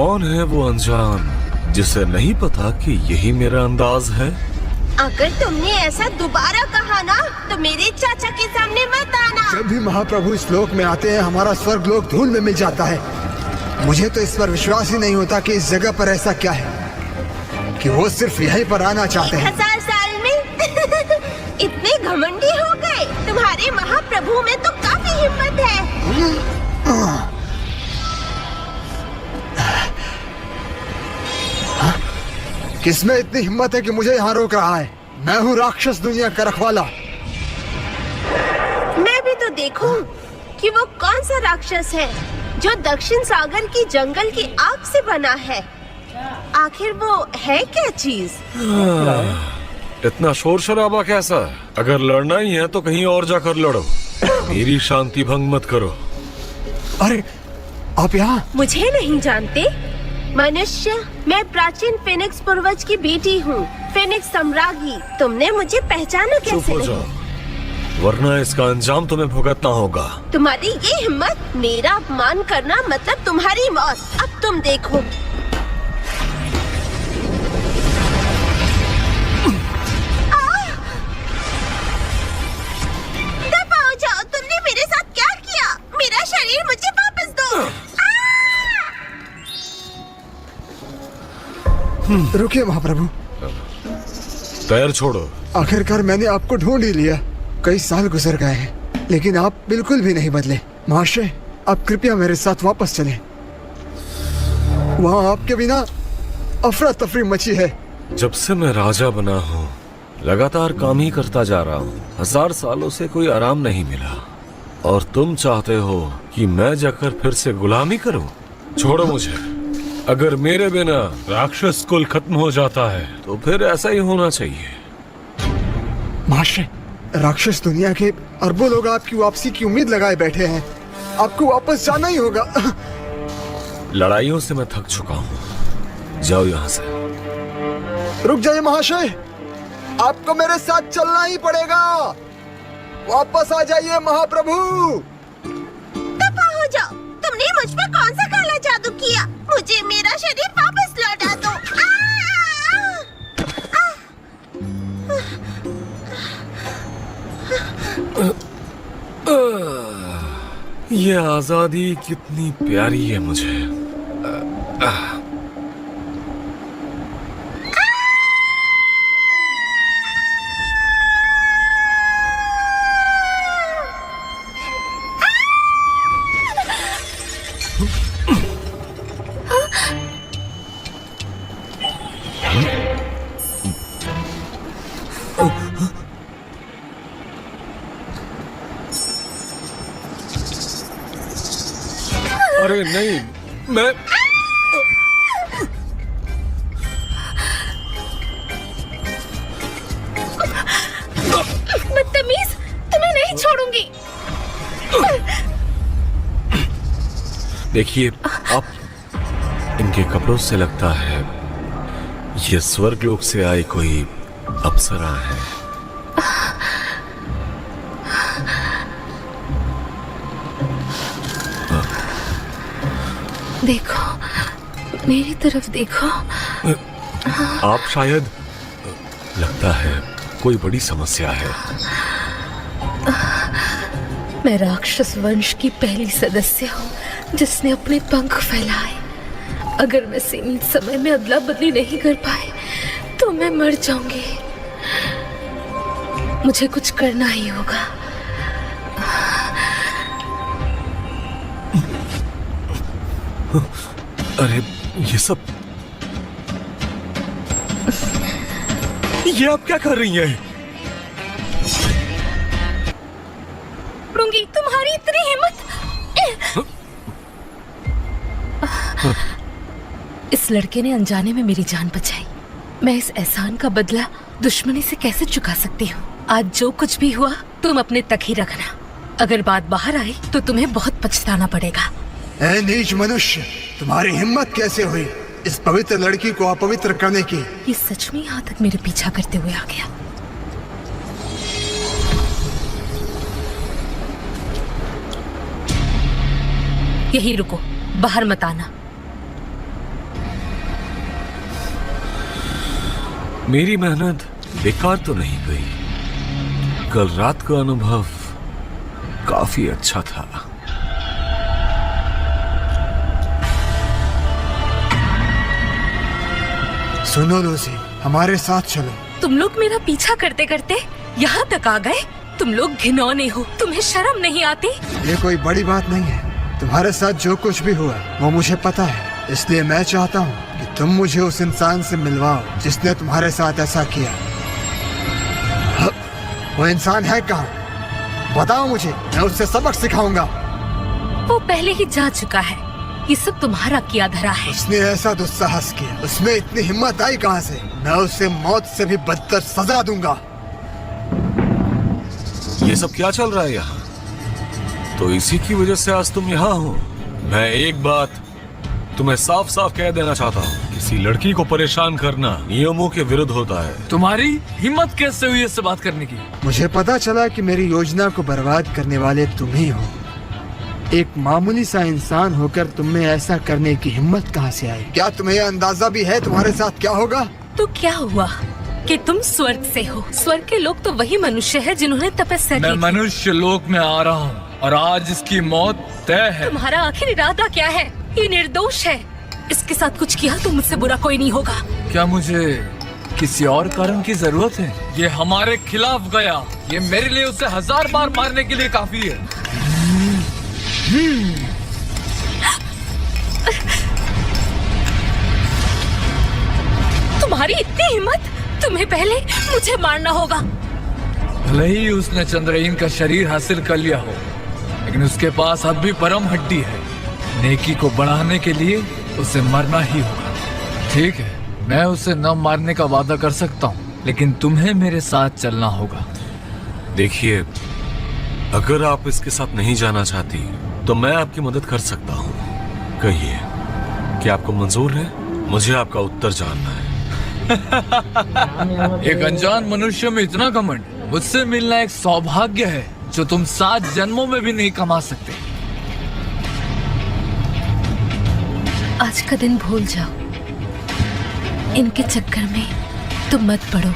कौन है वो अनजान जिसे नहीं पता कि यही मेरा अंदाज है? अगर तुमने ऐसा दोबारा कहा ना तो मेरे चाचा के सामने मत आना। जब भी महाप्रभु इस लोक में आते हैं हमारा स्वर्ग लोक धूल में मिल जाता है। मुझे तो इस पर विश्वास ही नहीं होता कि इस जगह पर ऐसा क्या है कि वो सिर्फ यहीं पर आना चाहते हैं। 1000 साल में इतने घमंडी हो गए। तुम्हारे महाप्रभु में तो काफी हिम्मत है। किसमें इतनी हिम्मत है कि मुझे यहाँ रोक रहा है? मैं हूँ राक्षस दुनिया का रखवाला। मैं भी तो देखूं कि वो कौन सा राक्षस है जो दक्षिण सागर की जंगल की आग से बना है। आखिर वो है क्या चीज? इतना शोर शराबा कैसा? अगर लड़ना ही है तो कहीं और जाकर लड़ो। मेरी शांति भंग मत करो। अरे आप यहाँ? मुझे नहीं जानते? मनुष्य, मैं प्राचीन फिनिक्स पूर्वज की बेटी हूँ, फिनिक्स सम्राज्ञी। तुमने मुझे पहचाना कैसे? चुप हो जाओ, वरना इसका अंजाम तुम्हें भुगतना होगा। तुम्हारी ये हिम्मत मेरा अपमान करना मतलब तुम्हारी मौत। अब तुम देखो। दफा हो जाओ, तुमने मेरे साथ क्या किया? मेरा शरीर मुझे वापस दो। रुकिए महाप्रभु। पैर छोड़ो। आखिरकार मैंने आपको ढूंढ ही लिया। कई साल गुजर गए हैं लेकिन आप बिल्कुल भी नहीं बदले। महाशय, आप कृपया मेरे साथ वापस चलें। वहाँ आपके बिना अफरा तफरी मची है। जब से मैं राजा बना हूँ लगातार काम ही करता जा रहा हूँ। 1000 सालों से कोई आराम नहीं मिला और तुम चाहते हो कि मैं जाकर फिर से गुलामी करूँ? छोड़ो मुझे। अगर मेरे बिना राक्षस कुल खत्म हो जाता है तो फिर ऐसा ही होना चाहिए। महाशय, राक्षस दुनिया के अरबों लोग आपकी वापसी की उम्मीद लगाए बैठे हैं। आपको वापस जाना ही होगा। लड़ाइयों से मैं थक चुका हूँ। जाओ यहाँ से। रुक जाइए महाशय, आपको मेरे साथ चलना ही पड़ेगा। वापस आ जाइए महाप्रभु। दफा हो जाओ। तुमने मुझ पर कौन सा काला जादू किया? मुझे मेरा शरीर वापस लौटा दो। ये आजादी कितनी प्यारी है मुझे। अरे नहीं, मैं बदतमीज, तुम्हें नहीं छोड़ूंगी। देखिए, आप इनके कपड़ों से लगता है ये स्वर्गलोक से आई कोई अप्सरा है। देखो, मेरी तरफ देखो। आप शायद, लगता है कोई बड़ी समस्या है। मैं राक्षस वंश की पहली सदस्य हूँ जिसने अपने पंख फैलाए। अगर मैं सीमित समय में अदला बदली नहीं कर पाए तो मैं मर जाऊंगी। मुझे कुछ करना ही होगा। अरे ये सब, ये आप क्या कर रही हैं? तुम्हारी इतनी हिम्मत! इस लड़के ने अनजाने में मेरी जान बचाई। मैं इस एहसान का बदला दुश्मनी से कैसे चुका सकती हूँ? आज जो कुछ भी हुआ तुम अपने तक ही रखना। अगर बात बाहर आई तो तुम्हें बहुत पछताना पड़ेगा। ऐ नीच मनुष्य, तुम्हारी हिम्मत कैसे हुई इस पवित्र लड़की को अपवित्र करने की? ये सच में यहाँ तक मेरे पीछा करते हुए आ गया। यही रुको, बाहर मत आना। मेरी मेहनत बेकार तो नहीं गई। कल रात का अनुभव काफी अच्छा था। सुनो लूसी, हमारे साथ चलो। तुम लोग मेरा पीछा करते करते यहाँ तक आ गए। तुम लोग घिनौने हो, तुम्हें शर्म नहीं आती? ये कोई बड़ी बात नहीं है। तुम्हारे साथ जो कुछ भी हुआ वो मुझे पता है, इसलिए मैं चाहता हूँ कि तुम मुझे उस इंसान से मिलवाओ जिसने तुम्हारे साथ ऐसा किया। वो इंसान है कहाँ? बताओ मुझे, मैं उससे सबक सिखाऊंगा। वो पहले ही जा चुका है। ये सब तुम्हारा किया धरा है। उसने ऐसा दुस्साहस किया, उसमें इतनी हिम्मत आई कहाँ से? मैं उसे मौत से भी बदतर सजा दूंगा। ये सब क्या चल रहा है यहाँ? तो इसी की वजह से आज तुम यहाँ हो। मैं एक बात तुम्हें साफ साफ कह देना चाहता हूँ, किसी लड़की को परेशान करना नियमों के विरुद्ध होता है। तुम्हारी हिम्मत कैसे हुई इससे बात करने की? मुझे पता चला कि मेरी योजना को बर्बाद करने वाले तुम ही हो। एक मामूली सा इंसान होकर तुम में ऐसा करने की हिम्मत कहाँ से आई? क्या तुम्हें यह अंदाजा भी है तुम्हारे साथ क्या होगा? तो क्या हुआ कि तुम स्वर्ग से हो? स्वर्ग के लोग तो वही मनुष्य है जिन्होंने तपस्या मैं की। मनुष्य लोक में आ रहा हूँ और आज इसकी मौत तय है। तुम्हारा आखिर इरादा क्या है? ये निर्दोष है। इसके साथ कुछ किया तो मुझसे बुरा कोई नहीं होगा। क्या मुझे किसी और कारण की जरूरत है? ये हमारे खिलाफ गया, ये मेरे लिए उसे 1000 बार मारने के लिए काफी है। तुम्हारी इतनी हिम्मत? तुम्हें पहले मुझे मारना होगा। भले ही उसने चंद्रहीन का शरीर हासिल कर लिया हो, लेकिन उसके पास अब भी परम हड्डी है। नेकी को बढ़ाने के लिए उसे मरना ही होगा। ठीक है, मैं उसे न मारने का वादा कर सकता हूँ, लेकिन तुम्हें मेरे साथ चलना होगा। देखिए, अगर आप इसके साथ नहीं जाना चाहती तो मैं आपकी मदद कर सकता हूँ। कहिए, क्या आपको मंजूर है? मुझे आपका उत्तर जानना है। एक अनजान मनुष्य में इतना घमंड, मुझसे मिलना एक सौभाग्य है जो तुम 7 जन्मों में भी नहीं कमा सकते। आज का दिन भूल जाओ। इनके चक्कर में तुम मत पड़ो।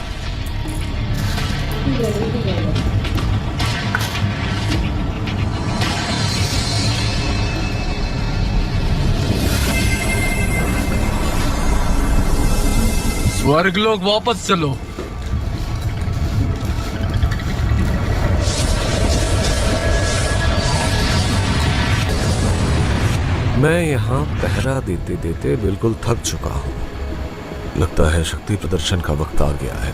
स्वर्गलोक वापस चलो। मैं यहाँ पहरा देते देते बिल्कुल थक चुका हूँ। लगता है शक्ति प्रदर्शन का वक्त आ गया है।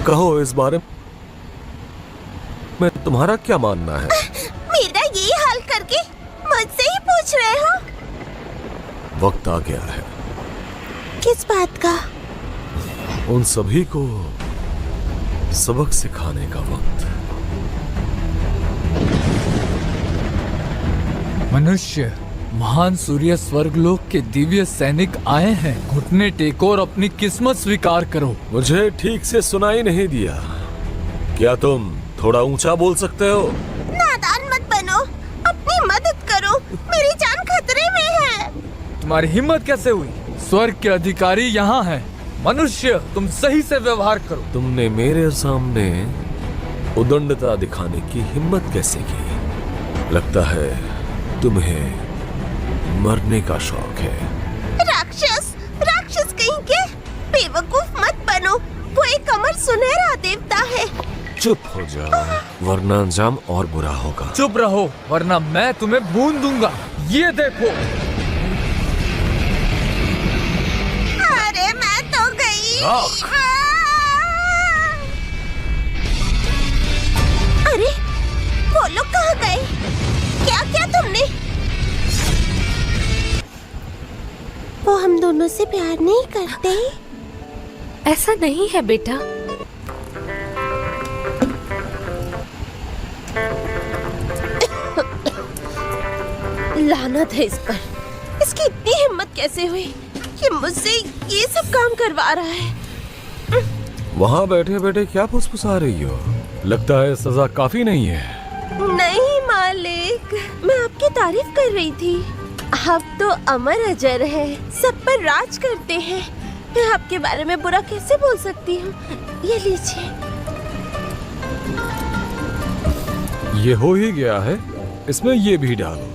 कहो, इस बारे में तुम्हारा क्या मानना है? मेरा ये हाल करके मुझसे ही पूछ रहे हो? वक्त आ गया है किस बात का? उन सभी को सबक सिखाने का वक्त। मनुष्य, महान सूर्य स्वर्गलोक के दिव्य सैनिक आए हैं। घुटने टेको और अपनी किस्मत स्वीकार करो। मुझे ठीक से सुनाई नहीं दिया। क्या तुम थोड़ा ऊंचा बोल सकते हो? नादान मत बनो, अपनी मदद करो, मेरी जान खतरे में है। तुम्हारी हिम्मत कैसे हुई? स्वर्ग के अधिकारी यहाँ हैं। मनुष्य, तुम सही से व्यवहार करो। तुमने मेरे सामने उदंडता दिखाने की हिम्मत कैसे की? लगता है तुम्हें मरने का शौक है। राक्षस, राक्षस कहीं के? बेवकूफ मत बनो, वो एक अमर सुनहरा देवता है। चुप हो जाओ, वरना अंजाम और बुरा होगा। चुप रहो, वरना मैं तुम्हें भून दूंगा। ये देखो। अरे मैं तो गई। अरे वो लोग कहाँ गए? क्या क्या तुमने? वो हम दोनों से प्यार नहीं करते? ऐसा नहीं है बेटा। लानत है इस पर। इसकी इतनी हिम्मत कैसे हुई कि मुझसे ये सब काम करवा रहा है? वहाँ बैठे बैठे क्या फुसफुसा रही हो? लगता है सजा काफी नहीं है। नहीं मालिक, मैं आपकी तारीफ कर रही थी। आप तो अमर अजर है, सब पर राज करते हैं। मैं आपके बारे में बुरा कैसे बोल सकती हूँ? ये लीजिए। ये हो ही गया है, इसमें ये भी डालो।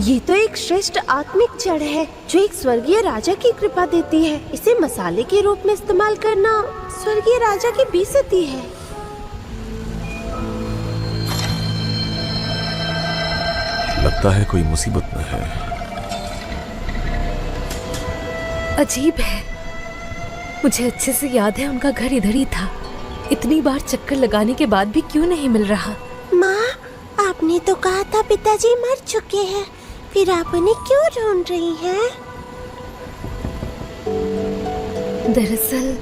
ये तो एक श्रेष्ठ आत्मिक जड़ है जो एक स्वर्गीय राजा की कृपा देती है। इसे मसाले के रूप में इस्तेमाल करना स्वर्गीय राजा की बेइज्जती है। लगता है कोई मुसीबत में है। अजीब है, मुझे अच्छे से याद है उनका घर इधर ही था। इतनी बार चक्कर लगाने के बाद भी क्यों नहीं मिल रहा? माँ, आपने तो कहा था पिताजी मर चुके हैं, फिर आप उन्हें क्यों ढूंढ रही हैं? दरअसल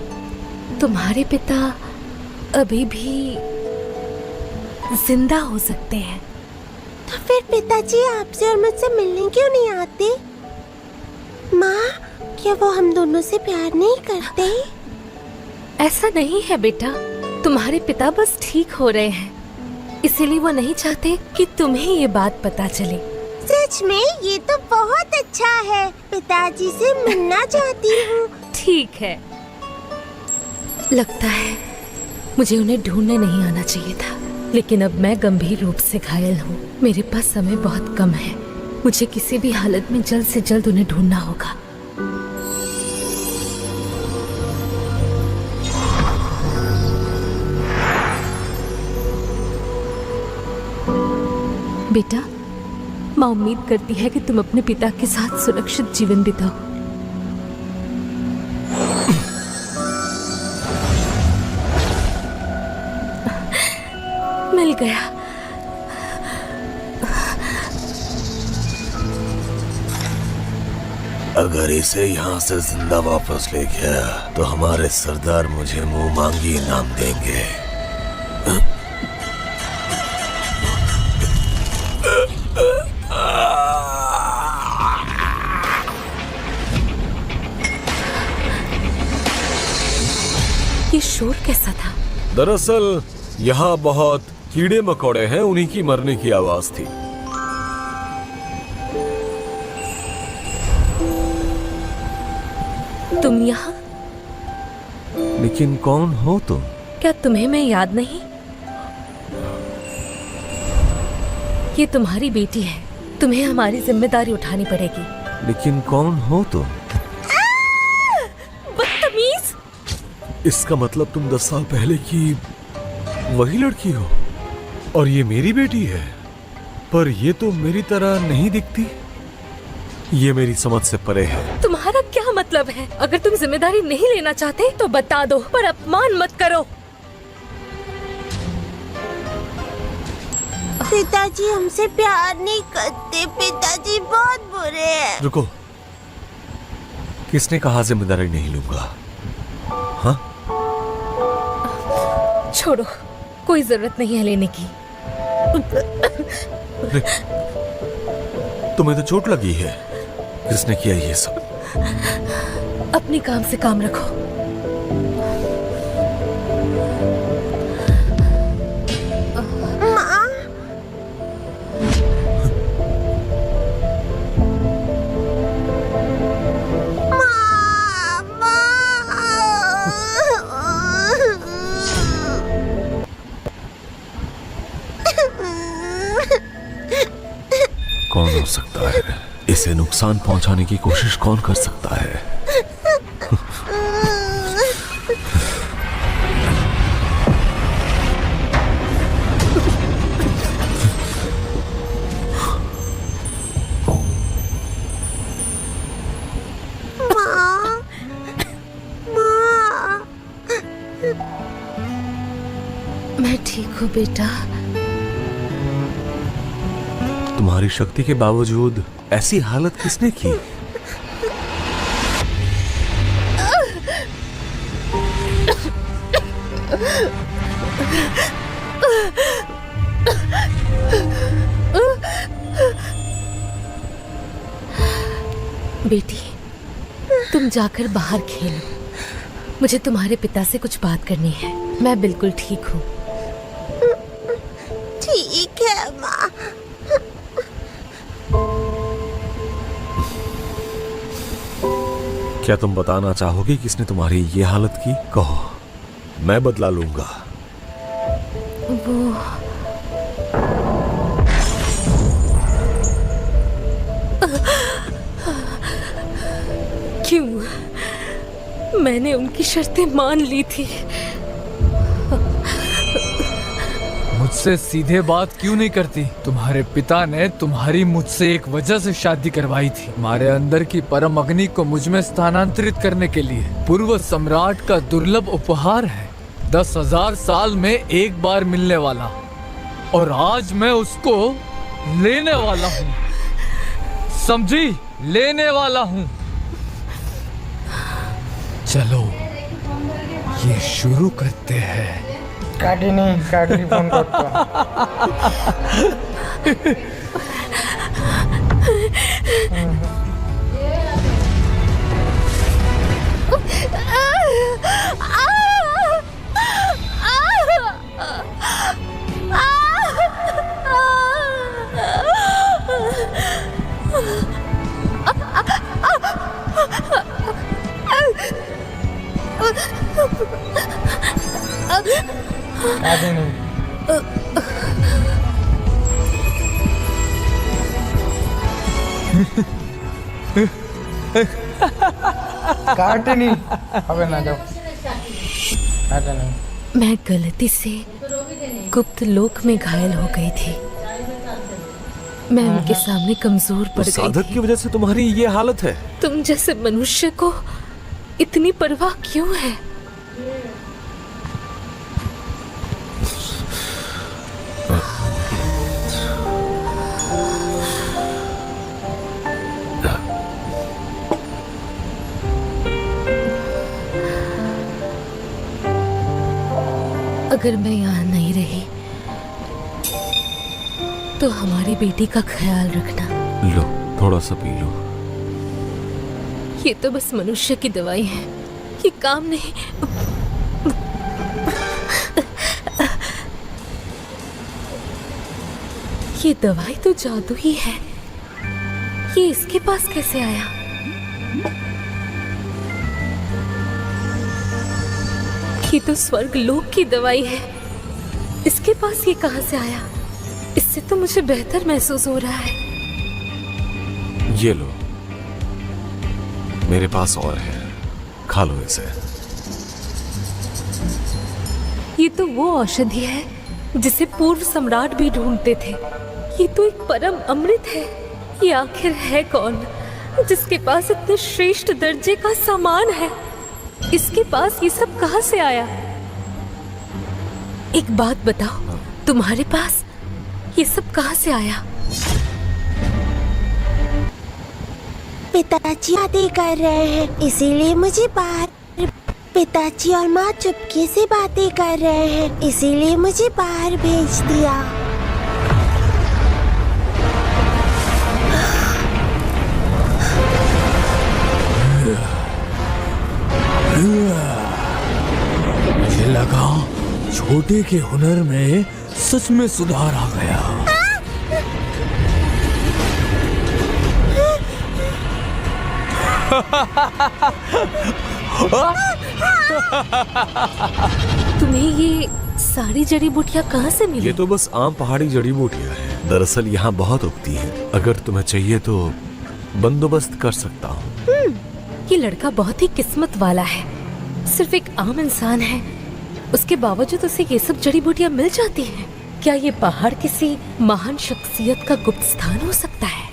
तुम्हारे पिता अभी भी जिंदा हो सकते हैं। तो फिर पिताजी आपसे और मुझसे मिलने क्यों नहीं आते? माँ, क्या वो हम दोनों से प्यार नहीं करते? ऐसा नहीं है बेटा, तुम्हारे पिता बस ठीक हो रहे हैं, इसीलिए वो नहीं चाहते कि तुम्हें ये बात पता चले। सच में ये तो बहुत अच्छा है। पिताजी से मिलना चाहती हूँ। ठीक है, लगता है मुझे उन्हें ढूंढने नहीं आना चाहिए था, लेकिन अब मैं गंभीर रूप से घायल हूँ। मेरे पास समय बहुत कम है, मुझे किसी भी हालत में जल्द से जल्द उन्हें ढूंढना होगा। बेटा, माँ उम्मीद करती है कि तुम अपने पिता के साथ सुरक्षित जीवन बिताओ। मिल गया। अगर इसे यहाँ से जिंदा वापस ले गया तो हमारे सरदार मुझे मुंह मांगी इनाम देंगे। ये शोर कैसा था? दरअसल यहाँ बहुत कीड़े मकोड़े हैं, उन्हीं की मरने की आवाज थी। तुम यहाँ? लेकिन कौन हो तुम? क्या तुम्हें मैं याद नहीं? ये तुम्हारी बेटी है, तुम्हें हमारी जिम्मेदारी उठानी पड़ेगी। लेकिन कौन हो तुम? बदतमीज! इसका मतलब तुम 10 साल पहले की वही लड़की हो, और ये मेरी बेटी है। पर ये तो मेरी तरह नहीं दिखती, ये मेरी समझ से परे है। तुम्हारा क्या मतलब है? अगर तुम जिम्मेदारी नहीं लेना चाहते तो बता दो, पर अपमान मत करो। पिताजी हमसे प्यार नहीं करते, पिताजी बहुत बुरे हैं। रुको, किसने कहा जिम्मेदारी नहीं लूंगा? हाँ, छोड़ो, कोई जरूरत नहीं है लेने की। तुम्हें तो चोट लगी है। किसने किया ये सब? अपने काम से काम रखो। माँ, कौन हो सकता है? इसे नुकसान पहुंचाने की कोशिश कौन कर सकता है? मैं ठीक हूँ बेटा। तुम्हारी शक्ति के बावजूद ऐसी हालत किसने की? बेटी, तुम जाकर बाहर खेलो, मुझे तुम्हारे पिता से कुछ बात करनी है। मैं बिल्कुल ठीक हूँ। ठीक है माँ। क्या तुम बताना चाहोगी किसने तुम्हारी ये हालत की? कहो, मैं बदला लूंगा। वो क्यों? मैंने उनकी शर्तें मान ली थी। मुझसे सीधे बात क्यों नहीं करती? तुम्हारे पिता ने तुम्हारी मुझसे एक वजह से शादी करवाई थी, हमारे अंदर की परम अग्नि को मुझ में स्थानांतरित करने के लिए। पूर्व सम्राट का दुर्लभ उपहार है, 10,000 साल में एक बार मिलने वाला, और आज मैं उसको लेने वाला हूँ। समझी? लेने वाला हूँ। चलो ये शुरू करते हैं। काटी फोन करतो। काटे नहीं, अबे ना जाओ, काटे नहीं। मैं गलती से गुप्त लोक में घायल हो गई थी। मैं उनके सामने कमजोर पड़ गई साधक थी। की वजह से तुम्हारी ये हालत है। तुम जैसे मनुष्य को इतनी परवाह क्यों है? अगर मैं यहाँ नहीं रही तो हमारी बेटी का ख्याल रखना। लो, थोड़ा सा पी लो। ये तो बस मनुष्य की दवाई है, ये काम नहीं। ये दवाई तो जादू ही है। ये इसके पास कैसे आया? ये तो स्वर्ग लोक की दवाई है, इसके पास ये कहां से आया? इससे तो मुझे बेहतर महसूस हो रहा है। ये लो, मेरे पास और है, खा लो इसे। ये तो वो औषधि है जिसे पूर्व सम्राट भी ढूंढते थे। ये तो एक परम अमृत है। ये आखिर है कौन जिसके पास इतने श्रेष्ठ दर्जे का सामान है? इसके पास ये सब कहां से आया? एक बात बताओ, तुम्हारे पास ये सब कहां से आया? पिताजी बातें कर रहे हैं, इसीलिए मुझे बाहर। पिताजी और माँ चुपके से बातें कर रहे हैं, इसीलिए मुझे बाहर भेज दिया। मुझे लगा छोटे के हुनर में सच में सुधार आ गया। तुम्हें ये सारी जड़ी बूटियां कहां से मिली? ये तो बस आम पहाड़ी जड़ी बूटियां हैं। दरअसल यहाँ बहुत उगती हैं। अगर तुम्हें चाहिए तो बंदोबस्त कर सकता हूँ। ये लड़का बहुत ही किस्मत वाला है। सिर्फ एक आम इंसान है, उसके बावजूद उसे ये सब जड़ी बूटियां मिल जाती हैं। क्या ये पहाड़ किसी महान शख्सियत का गुप्त स्थान हो सकता है?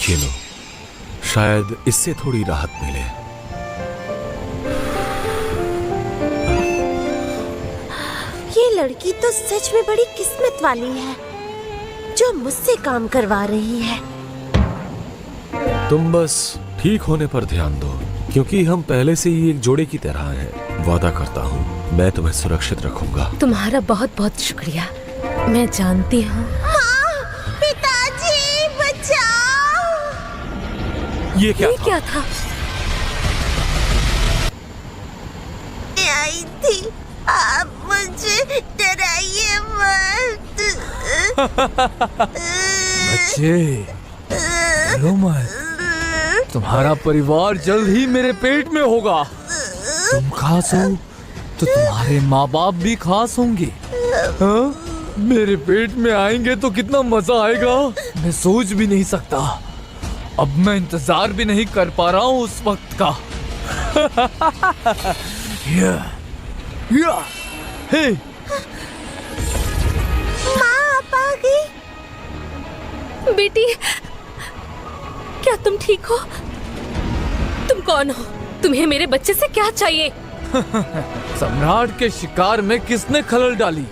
ये लो, शायद इससे थोड़ी राहत मिले। ये लड़की तो सच में बड़ी किस्मत वाली है जो मुझसे काम करवा रही है। तुम बस ठीक होने पर ध्यान दो, क्योंकि हम पहले से ही एक जोड़े की तरह हैं। वादा करता हूँ मैं तुम्हें सुरक्षित रखूंगा। तुम्हारा बहुत बहुत शुक्रिया। मैं जानती हूँ। पिताजी बचाओ! ये क्या था? क्या था? आप मुझे डराइए मत। बच्चे डरो मत, तुम्हारा परिवार जल्द ही मेरे पेट में होगा। तुम खास हो तो तुम्हारे माँ बाप भी खास होंगे। हाँ? मेरे पेट में आएंगे तो कितना मजा आएगा, मैं सोच भी नहीं सकता। अब मैं इंतजार भी नहीं कर पा रहा हूँ उस वक्त का। हे, माँ आप आ गई। बेटी, क्या तुम ठीक हो? तुम कौन हो? तुम्हें मेरे बच्चे से क्या चाहिए? सम्राट के शिकार में किसने खलल डाली?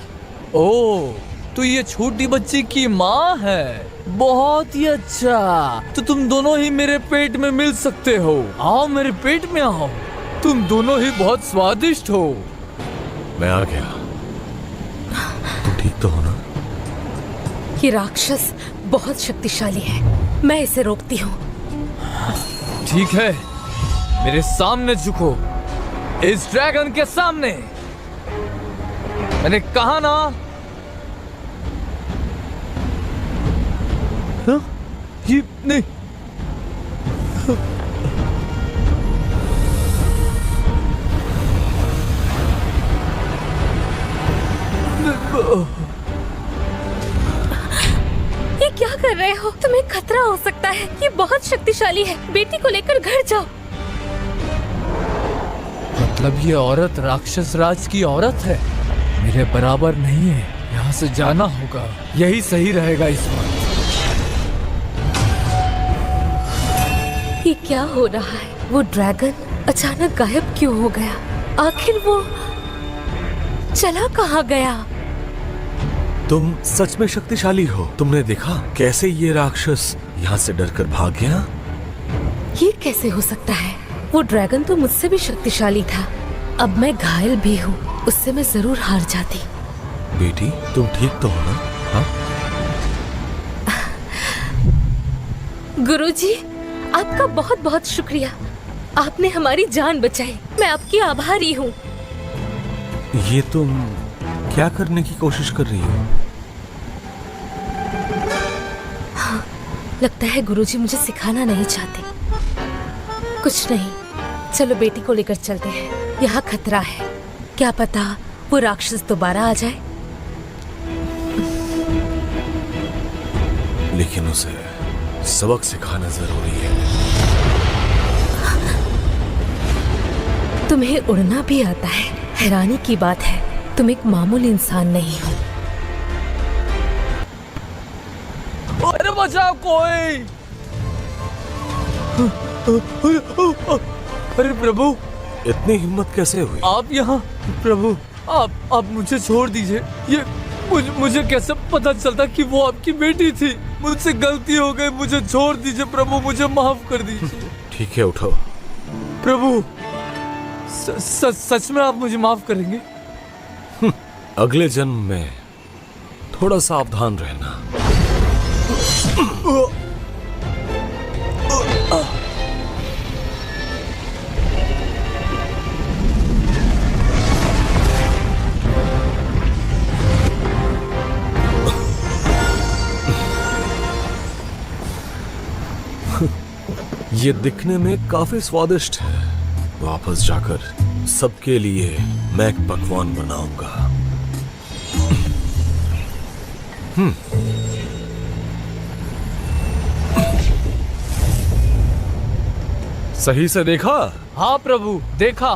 ओह, तो ये छोटी बच्ची की माँ है। बहुत ही अच्छा, तो तुम दोनों ही मेरे पेट में मिल सकते हो। आओ मेरे पेट में आओ, तुम दोनों ही बहुत स्वादिष्ट हो। मैं आ गया। तुम ठीक तो हो ना? ये राक्षस बहुत शक्तिशाली है, मैं इसे रोकती हूँ। ठीक है, मेरे सामने झुको, इस ड्रैगन के सामने। मैंने कहा ना। हाँ? ये नहीं। ये क्या कर रहे हो? तुम्हें खतरा हो सकता है, ये बहुत शक्तिशाली है। बेटी को लेकर घर जाओ। मतलब ये औरत राक्षस राज की औरत है, मेरे बराबर नहीं है। यहाँ से जाना होगा, यही सही रहेगा इस वक्त। ये क्या हो रहा है? वो ड्रैगन अचानक गायब क्यों हो गया? आखिर वो चला कहाँ गया? तुम सच में शक्तिशाली हो। तुमने देखा कैसे ये राक्षस यहाँ से डरकर भाग गया? ये कैसे हो सकता है? वो ड्रैगन तो मुझसे भी शक्तिशाली था। अब मैं घायल भी हूँ, उससे मैं जरूर हार जाती। बेटी, तुम ठीक तो हो ना? हाँ? गुरुजी, आपका बहुत बहुत शुक्रिया। आपने हमारी जान बचाई। मैं आपकी आभारी हूँ। ये तुम क्या करने की कोशिश कर रही हो? हाँ, लगता है गुरुजी मुझे सिखाना नहीं चाहते। कुछ नहीं, चलो बेटी को लेकर चलते हैं। यहाँ खतरा है, क्या पता वो राक्षस दोबारा आ जाए। लेकिन उसे सबक सिखाना जरूरी है। तुम्हें उड़ना भी आता है। हैरानी की बात है, तुम एक मामूली इंसान नहीं हो। अरे बचाओ कोई! अरे प्रभु, इतनी हिम्मत कैसे हुई? आप यहाँ? प्रभु, आप मुझे छोड़ दीजिए। ये मुझे कैसे पता चलता कि वो आपकी बेटी थी? मुझसे गलती हो गई, मुझे छोड़ दीजिए प्रभु, मुझे माफ कर दीजिए। ठीक है, उठो। प्रभु, सच में आप मुझे माफ करेंगे? अगले जन्म में थोड़ा सावधान रहना। ये दिखने में काफी स्वादिष्ट है। वापस जाकर सबके लिए मैं एक पकवान बनाऊंगा। सही से देखा? हाँ प्रभु, देखा।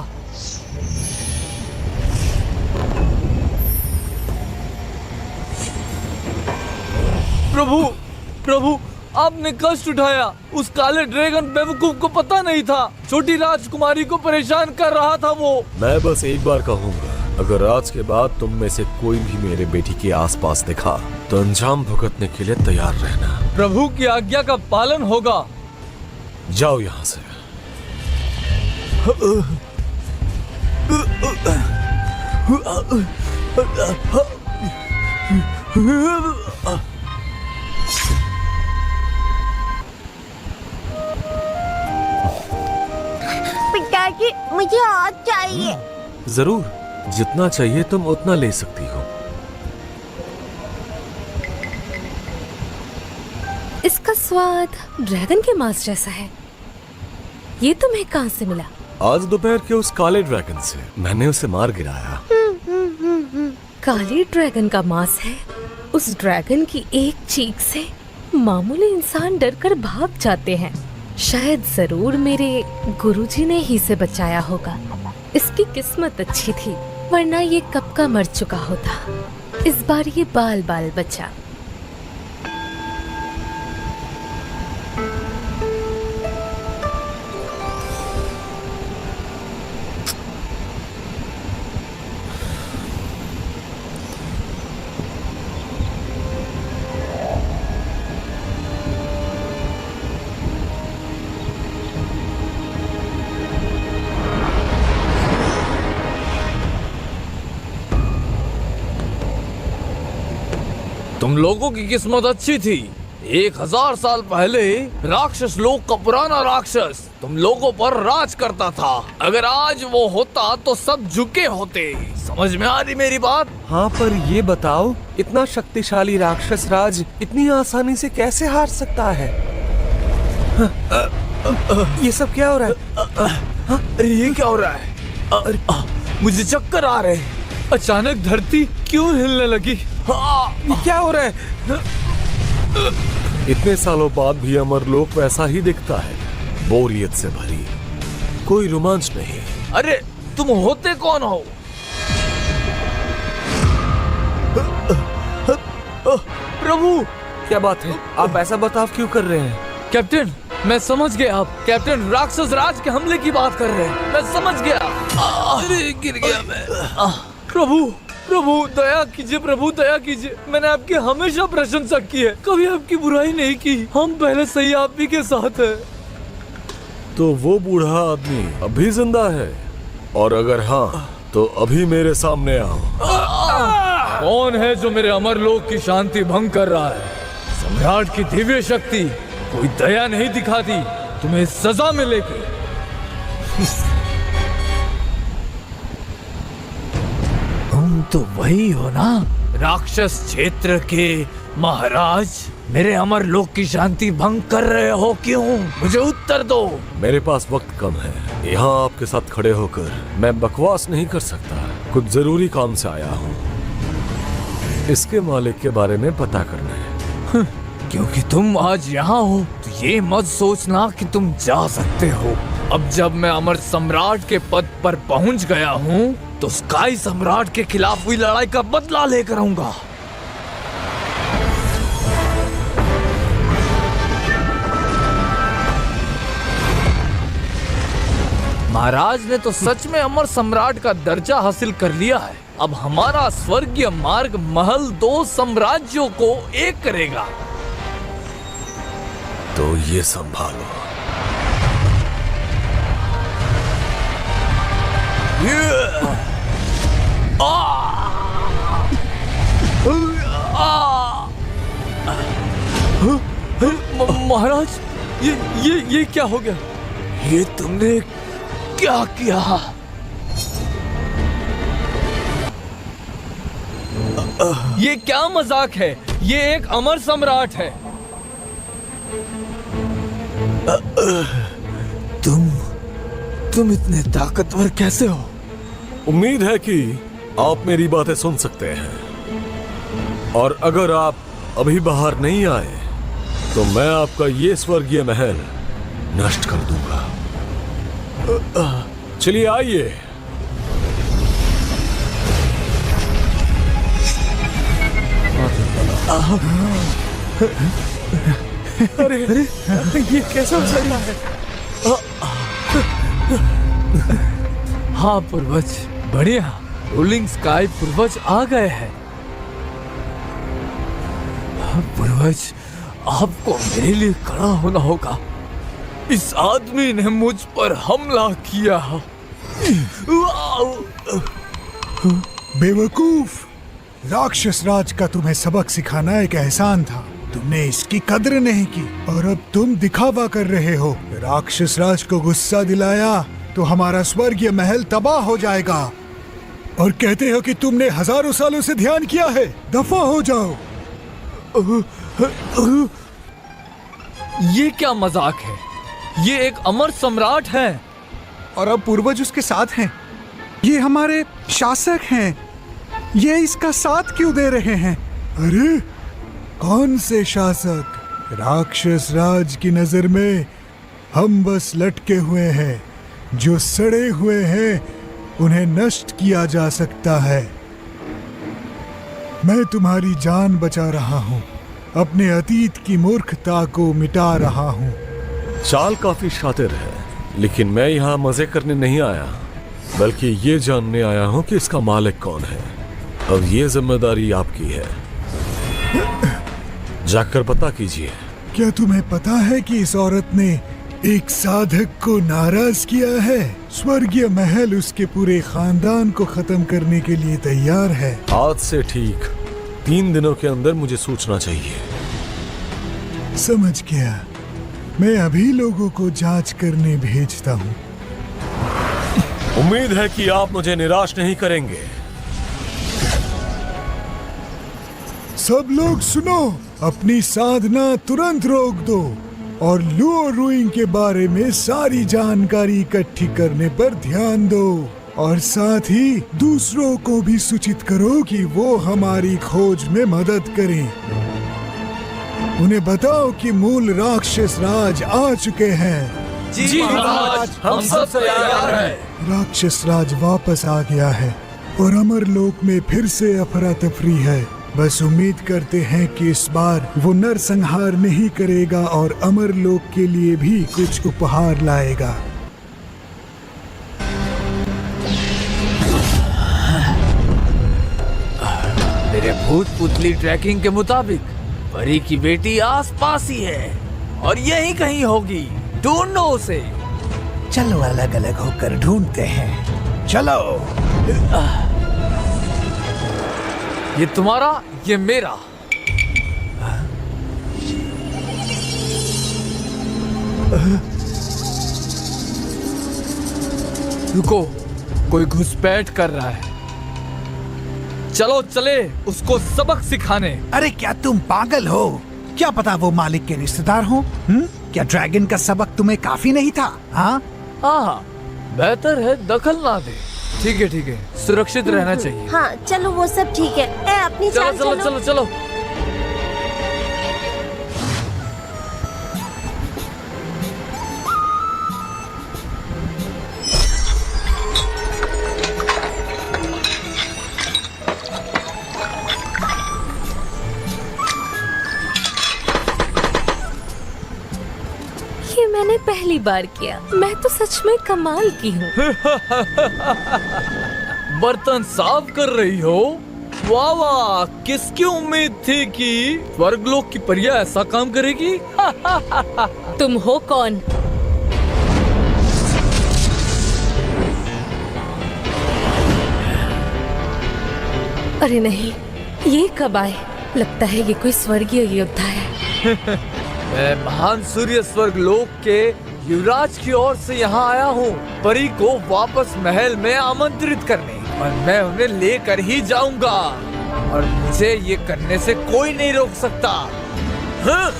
प्रभु, आपने कष्ट उठाया। उस काले ड्रैगन बेवकूफ को पता नहीं था, छोटी राजकुमारी को परेशान कर रहा था वो। मैं बस एक बार कहूंगा, अगर आज के बाद तुम में से कोई भी मेरे बेटी के आसपास दिखा तो अंजाम भुगतने के लिए तैयार रहना। प्रभु की आज्ञा का पालन होगा। जाओ यहाँ से। पिताजी, मुझे और चाहिए। जरूर, जितना चाहिए तुम उतना ले सकती हो। इसका स्वाद ड्रैगन के मांस जैसा है। ये तुम्हें कहाँ से मिला? आज दोपहर के उस काले ड्रैगन से। मैंने उसे मार गिराया। काले ड्रैगन का मांस है। उस ड्रैगन की एक चीख से मामूली इंसान डरकर भाग जाते हैं। शायद जरूर मेरे गुरुजी ने ही इसे बचाया होगा। इसकी किस्मत अच्छी थी, वरना ये कब का मर चुका होता। इस बार ये बाल बाल बचा। तुम लोगों की किस्मत अच्छी थी। 1000 साल पहले राक्षस लोग का पुराना राक्षस तुम लोगों पर राज करता था। अगर आज वो होता तो सब झुके होते। समझ में आ रही मेरी बात? हाँ, पर ये बताओ, इतना शक्तिशाली राक्षस राज इतनी आसानी से कैसे हार सकता है? ये सब क्या हो रहा है? अरे ये क्या हो रहा है? मुझे चक्कर आ रहे हैं। अचानक धरती क्यों हिलने लगी? ये क्या हो रहा है? इतने सालों बाद भी अमरलोक वैसा ही दिखता है, बोरियत से भरी, कोई रोमांच नहीं। अरे तुम होते कौन हो? प्रभु, क्या बात है? आप ऐसा बर्ताव क्यों कर रहे हैं? कैप्टन, मैं समझ गया। आप कैप्टन राक्षस राज के हमले की बात कर रहे हैं। मैं समझ गया। अरे गिर गया मैं। प्रभु, प्रभु दया कीजिए, प्रभु दया कीजिए। मैंने आपकी हमेशा प्रशंसा की है, कभी आपकी बुराई नहीं की। हम पहले से ही आप ही के साथ हैं। तो वो बूढ़ा आदमी अभी जिंदा है? और अगर हाँ, तो अभी मेरे सामने आओ। कौन है जो मेरे अमरलोक की शांति भंग कर रहा है? सम्राट की दिव्य शक्ति कोई दया नहीं दिखाती, तुम्हें सजा मिलेगी। तुम तो वही हो ना, राक्षस क्षेत्र के महाराज? मेरे अमरलोक की शांति भंग कर रहे हो क्यों? मुझे उत्तर दो। मेरे पास वक्त कम है। यहाँ आपके साथ खड़े होकर मैं बकवास नहीं कर सकता। कुछ जरूरी काम से आया हूँ। इसके मालिक के बारे में पता करना है। क्योंकि तुम आज यहाँ हो तो ये मत सोचना कि तुम जा सकते हो। अब जब मैं अमर सम्राट के पद पर पहुँच गया हूँ तो स्काई सम्राट के खिलाफ हुई लड़ाई का बदला लेकर आऊंगा। महाराज ने तो सच में अमर सम्राट का दर्जा हासिल कर लिया है। अब हमारा स्वर्गीय मार्ग महल 2 साम्राज्यों को एक करेगा। तो ये संभालो। महाराज, ये क्या हो गया? ये तुमने क्या किया? ये क्या मजाक है? ये एक अमर सम्राट है। तुम इतने ताकतवर कैसे हो? उम्मीद है कि आप मेरी बातें सुन सकते हैं। और अगर आप अभी बाहर नहीं आए तो मैं आपका ये स्वर्गीय महल नष्ट कर दूंगा। चलिए आइए। अरे ये कैसा हो सकता है? हाँ पूर्वज, बढ़िया। रूलिंग स्काई पूर्वज आ गए हैं। पूर्वज, आपको मेरे लिए खड़ा होना होगा। इस आदमी ने मुझ पर हमला किया। बेवकूफ! राक्षस राज का तुम्हें सबक सिखाना एक एहसान था। तुमने इसकी कद्र नहीं की और अब तुम दिखावा कर रहे हो। राक्षस राज को गुस्सा दिलाया तो हमारा स्वर्गीय महल तबाह हो जाएगा। और कहते हो कि तुमने हजारों सालों से ध्यान किया है। दफा हो जाओ। ये क्या मजाक है? ये एक अमर सम्राट है। और अब पूर्वज उसके साथ हैं। ये हमारे शासक हैं। ये इसका साथ क्यों दे रहे हैं? अरे कौन से शासक? राक्षस राज की नजर में हम बस लटके हुए हैं। जो सड़े हुए हैं उन्हें नष्ट किया जा सकता है। मैं तुम्हारी जान बचा रहा हूँ। अपने अतीत की मूर्खता को मिटा रहा हूँ। चाल काफी शातिर है, लेकिन मैं यहाँ मजे करने नहीं आया, बल्कि ये जानने आया हूँ कि इसका मालिक कौन है। अब ये जिम्मेदारी आपकी है, जाकर पता कीजिए। क्या तुम्हें पता है कि इस औरत ने एक साधक को नाराज किया है? स्वर्गीय महल उसके पूरे खानदान को खत्म करने के लिए तैयार है। आज से ठीक 3 दिनों के अंदर मुझे सूचना चाहिए। समझ गया। मैं अभी लोगों को जांच करने भेजता हूँ। उम्मीद है कि आप मुझे निराश नहीं करेंगे। सब लोग सुनो, अपनी साधना तुरंत रोक दो और लुओ रुइंग के बारे में सारी जानकारी इकट्ठी करने पर ध्यान दो। और साथ ही दूसरों को भी सूचित करो कि वो हमारी खोज में मदद करें। उन्हें बताओ कि मूल राक्षस राज आ चुके हैं। जी महाराज, हम सब तैयार हैं। राक्षस राज वापस आ गया है और अमरलोक में फिर से अफरा तफरी है। बस उम्मीद करते हैं कि इस बार वो नरसंहार नहीं करेगा और अमरलोक के लिए भी कुछ उपहार लाएगा। मेरे भूत पुतली ट्रैकिंग के मुताबिक परी की बेटी आसपास ही है और यहीं कहीं होगी। ढूंढो उसे। चलो अलग अलग होकर ढूंढते हैं। चलो। ये तुम्हारा, ये मेरा। रुको, कोई घुसपैठ कर रहा है। चलो चले उसको सबक सिखाने। अरे क्या तुम पागल हो? क्या पता वो मालिक के रिश्तेदार हो? क्या ड्रैगन का सबक तुम्हें काफी नहीं था? हाँ, बेहतर है दखल ना दे। ठीक है, सुरक्षित रहना चाहिए। हाँ चलो, वो सब ठीक है। अपनी चलो चाल चलो चलो चलो। ये मैंने पहली बार किया। मैं तो सच में कमाल की हूँ। बर्तन साफ कर रही हो? वाह वाह, किसकी उम्मीद थी कि स्वर्गलोक की परियां ऐसा काम करेगी? तुम हो कौन? अरे नहीं, ये कब आए? लगता है ये कोई स्वर्गीय योद्धा है। मैं महान सूर्य स्वर्गलोक के युवराज की ओर से यहाँ आया हूँ परी को वापस महल में आमंत्रित करने, और मैं उन्हें लेकर ही जाऊंगा और मुझे ये करने से कोई नहीं रोक सकता। हाँ?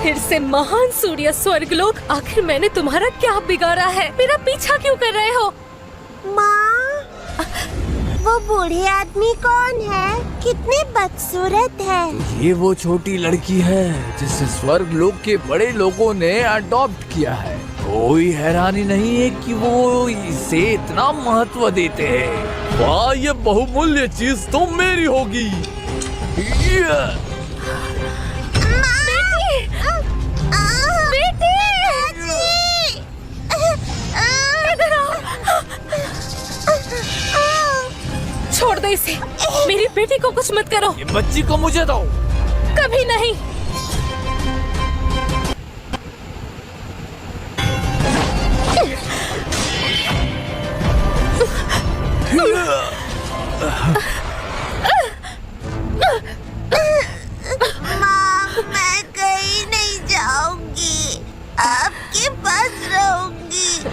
फिर से महान सूर्य स्वर्गलोक, आखिर मैंने तुम्हारा क्या बिगाड़ा है? मेरा पीछा क्यों कर रहे हो? माँ, वो बूढ़े आदमी कौन है? कितने बदसूरत है। ये वो छोटी लड़की है जिसे स्वर्गलोक के बड़े लोगों ने अडॉप्ट किया है। कोई हैरानी नहीं है कि वो इसे इतना महत्व देते हैं। वाह, ये बहुमूल्य चीज तो मेरी होगी। छोड़ दो इसे। मेरी बेटी को कुछ मत करो। ये बच्ची को मुझे दो। कभी नहीं।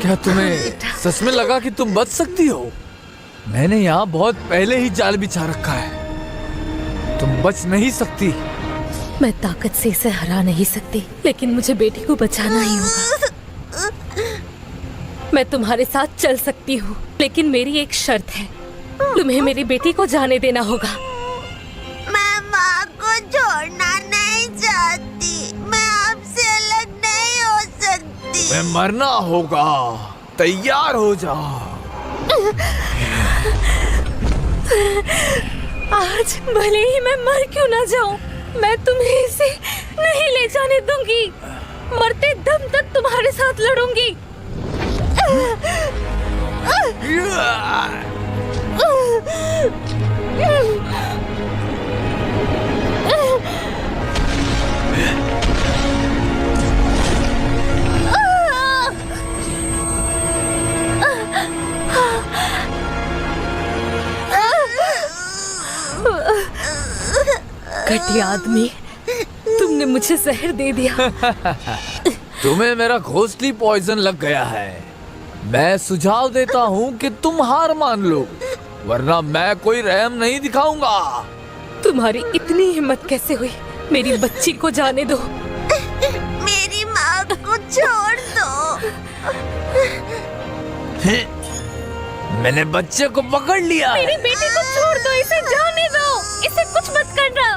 क्या तुम्हें सच में लगा कि तुम बच सकती हो? मैंने यहाँ बहुत पहले ही जाल बिछा रखा है। तुम बच नहीं सकती। मैं ताकत से इसे हरा नहीं सकती, लेकिन मुझे बेटी को बचाना ही होगा। मैं तुम्हारे साथ चल सकती हूँ, लेकिन मेरी एक शर्त है। तुम्हें मेरी बेटी को जाने देना होगा। मैं माँ को छोड़ना नहीं चाहती। मैं आपसे अलग नहीं हो सकती। तुम्हें मरना होगा। तैयार हो जा। आज भले ही मैं मर क्यों ना जाऊं, मैं तुम्हें इसे नहीं ले जाने दूंगी। मरते दम तक तुम्हारे साथ लड़ूंगी। घटिया आदमी, तुमने मुझे जहर दे दिया। तुम्हें मेरा घोंसली पॉइजन लग गया है। मैं सुझाव देता हूँ कि तुम हार मान लो, वरना मैं कोई रहम नहीं दिखाऊंगा। तुम्हारी इतनी हिम्मत कैसे हुई? मेरी बच्ची को जाने दो। मेरी माँ को छोड़ दो। मैंने बच्चे को पकड़ लिया। मेरी बेटी को छोड़ दो, इसे जाने दो, इसे कुछ मत करना।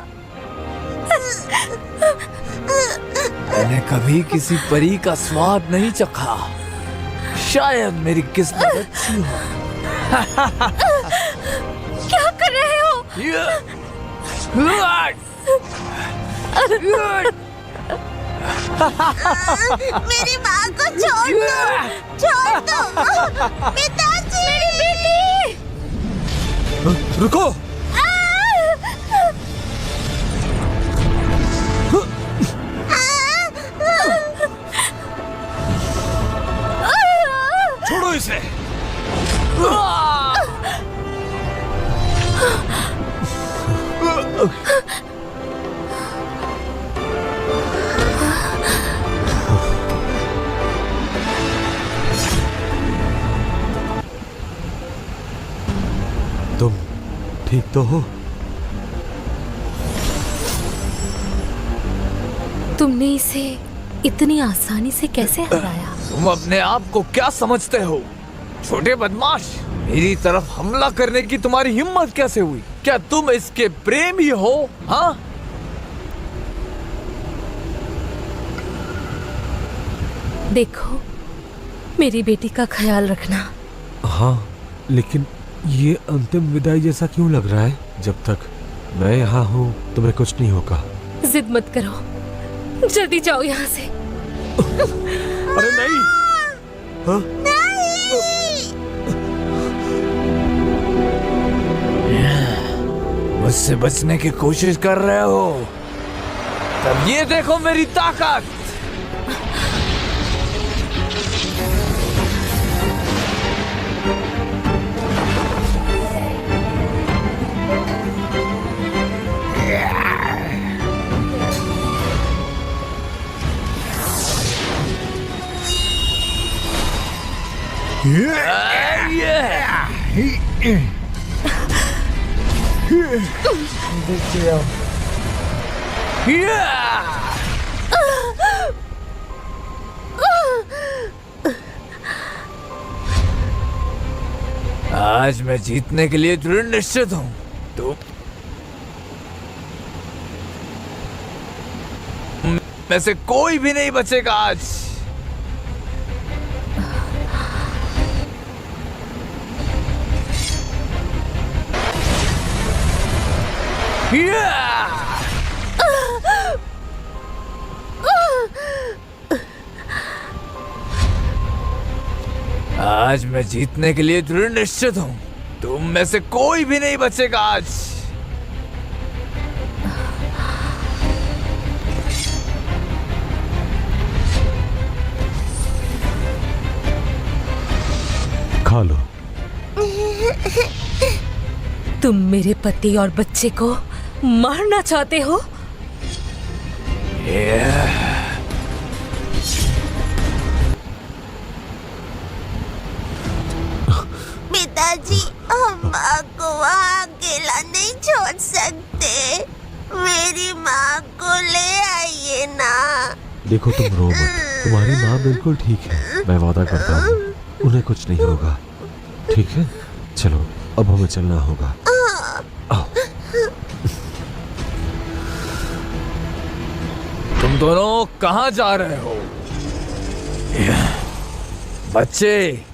मैंने कभी किसी परी का स्वाद नहीं चखा। शायद मेरी किस्मत अच्छी हो। क्या कर रहे हो? मेरी माँ को छोड़ दो, छोड़ दो। पिताजी, मेरी बेटी। रुको। छोड़ो इसे। तुम ठीक तो हो? तुमने इसे इतनी आसानी से कैसे हराया? तुम अपने आप को क्या समझते हो, छोटे बदमाश? मेरी तरफ हमला करने की तुम्हारी हिम्मत कैसे हुई? क्या तुम इसके प्रेमी हो? हाँ? देखो, मेरी बेटी का ख्याल रखना। हाँ, लेकिन ये अंतिम विदाई जैसा क्यों लग रहा है? जब तक मैं यहाँ हूँ तुम्हें कुछ नहीं होगा। जिद मत करो, जल्दी जाओ यहाँ से। अरे नहीं। हाँ? मुझसे बचने की कोशिश कर रहे हो? तब ये देखो मेरी ताकत। आज मैं जीतने के लिए दृढ़ निश्चित हूँ। तुम में से कोई भी नहीं बचेगा आज। आज मैं जीतने के लिए दृढ़ निश्चित हूँ। तुम में से कोई भी नहीं बचेगा आज। खा लो। तुम मेरे पति और बच्चे को मारना चाहते हो? पिताजी, हम माँ को वहाँ अकेला नहीं छोड़ सकते। मेरी माँ को ले आइए ना। देखो तुम रो मत, तुम्हारी माँ बिल्कुल ठीक है। मैं वादा करता हूँ उन्हें कुछ नहीं होगा। ठीक है, चलो अब हमें चलना होगा। आओ। तुम दोनों कहाँ जा रहे हो? बच्चे,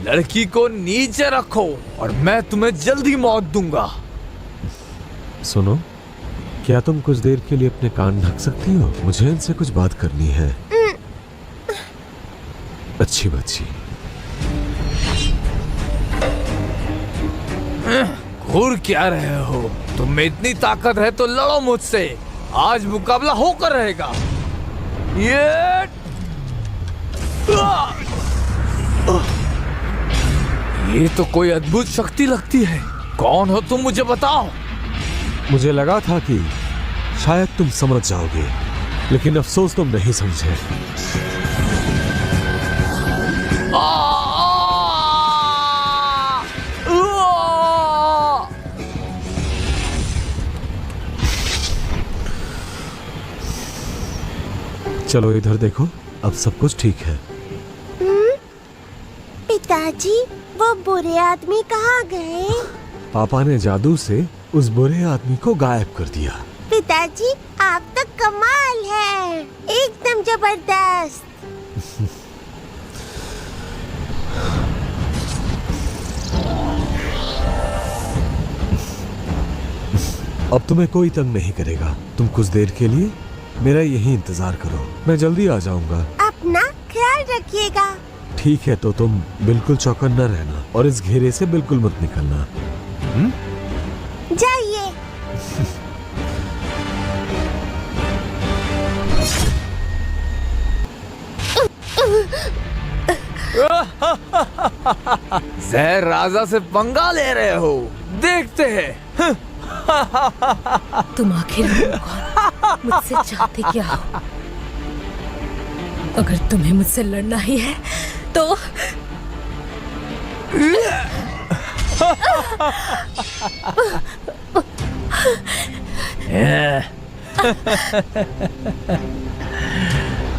लड़की को नीचे रखो और मैं तुम्हें जल्दी मौत दूंगा। सुनो, क्या तुम कुछ देर के लिए अपने कान ढक सकती हो? मुझे इनसे कुछ बात करनी है। अच्छी बच्ची। घूर क्या रहे हो? तुम में इतनी ताकत है तो लड़ो मुझसे। आज मुकाबला होकर रहेगा। ये तो कोई अद्भुत शक्ति लगती है। कौन हो तुम, मुझे बताओ। मुझे लगा था कि शायद तुम समझ जाओगे, लेकिन अफसोस तुम नहीं समझे। चलो इधर देखो, अब सब कुछ ठीक है। पिताजी, वो बुरे आदमी कहाँ गए? पापा ने जादू से उस बुरे आदमी को गायब कर दिया। पिताजी, आप तो कमाल है, एकदम जबरदस्त। अब तुम्हें कोई तंग नहीं करेगा। तुम कुछ देर के लिए मेरा यही इंतजार करो, मैं जल्दी आ जाऊंगा। अपना ख्याल रखिएगा। ठीक है, तो तुम बिल्कुल चौकन्ना रहना और इस घेरे से बिल्कुल मत निकलना। जाइए। जहर राजा से पंगा ले रहे हो, देखते हैं। तुम आखिर कौन? मुझसे चाहते क्या हो? अगर तुम्हें मुझसे लड़ना ही है तो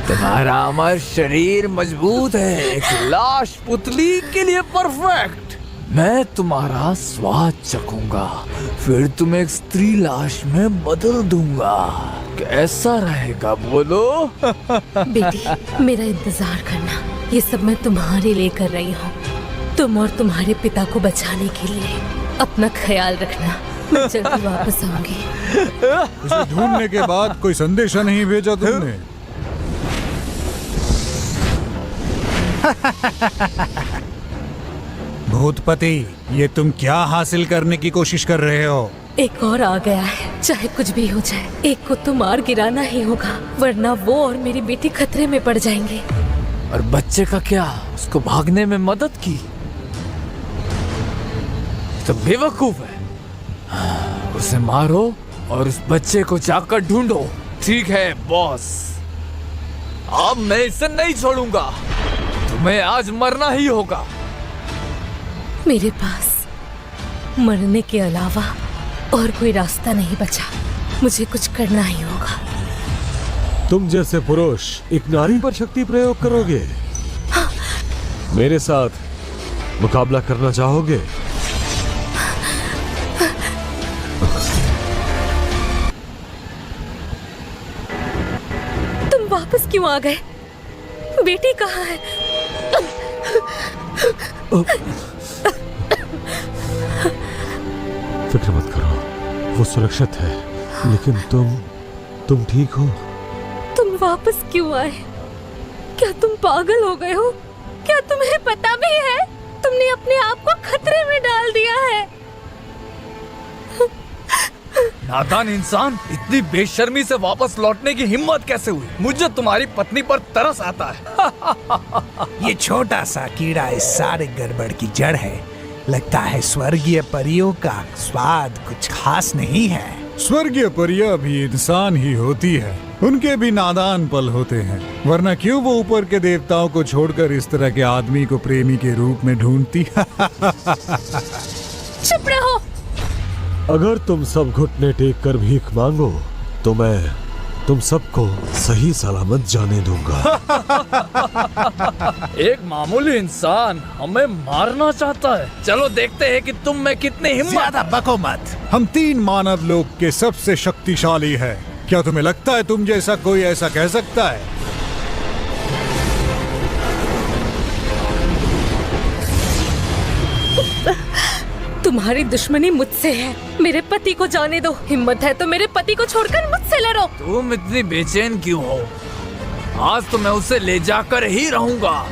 तुम्हारा अमर शरीर मजबूत है, एक लाश पुतली के लिए परफेक्ट। मैं तुम्हारा स्वाद चखूंगा, फिर तुम्हें एक स्त्री लाश में बदल दूंगा। कैसा रहेगा बोलो? बेटी, मेरा इंतजार करना। ये सब मैं तुम्हारे लिए कर रही हूँ। तुम और तुम्हारे पिता को बचाने के लिए। अपना ख्याल रखना, मैं जल्दी वापस आऊंगी। उसे ढूंढने के बाद कोई संदेशा नहीं भेजा तुमने? भूतपति, ये तुम क्या हासिल करने की कोशिश कर रहे हो? एक और आ गया है, चाहे कुछ भी हो जाए। एक को तो मार गिराना ही होगा, वरना वो और मेरी बेटी खतरे में पड़ जाएंगे। और बच्चे का क्या? उसको भागने में मदद की तो बेवकूफ है। उसे मारो और उस बच्चे को जाकर ढूंढो। ठीक है बॉस, अब मैं इसे नहीं छोड़ूंगा। तुम्हें आज मरना ही होगा। मेरे पास मरने के अलावा और कोई रास्ता नहीं बचा। मुझे कुछ करना ही होगा। तुम जैसे पुरुष एक नारी पर शक्ति प्रयोग करोगे? मेरे साथ मुकाबला करना चाहोगे? तुम वापस क्यों आ गए? बेटी कहाँ है? फिक्र मत करो, वो सुरक्षित है। लेकिन तुम ठीक हो? तुम वापस क्यों आए? क्या तुम पागल हो गए हो? क्या तुम्हें पता भी है तुमने अपने आप को खतरे में डाल दिया है? नादान इंसान, इतनी बेशर्मी से वापस लौटने की हिम्मत कैसे हुई? मुझे तुम्हारी पत्नी पर तरस आता है। ये छोटा सा कीड़ा इस सारे गड़बड़ की जड़ है। लगता है स्वर्गीय परियों का स्वाद कुछ खास नहीं है। स्वर्गीय परियां भी इंसान ही होती है, उनके भी नादान पल होते हैं, वरना क्यों वो ऊपर के देवताओं को छोड़कर इस तरह के आदमी को प्रेमी के रूप में ढूंढती। चुप रहो। अगर तुम सब घुटने टेक कर भीख मांगो तो मैं तुम सबको सही सलामत जाने दूंगा। एक मामूली इंसान हमें मारना चाहता है। चलो देखते हैं कि तुम में कितनी हिम्मत। ज्यादा बको मत। हम 3 मानव लोक के सबसे शक्तिशाली हैं। क्या तुम्हें लगता है तुम जैसा कोई ऐसा कह सकता है? तुम्हारी दुश्मनी मुझसे है, मेरे पति को जाने दो। हिम्मत है तो मेरे पति को छोड़कर मुझसे लड़ो। तुम इतनी बेचैन क्यों हो? आज तो मैं उसे ले जाकर ही रहूंगा।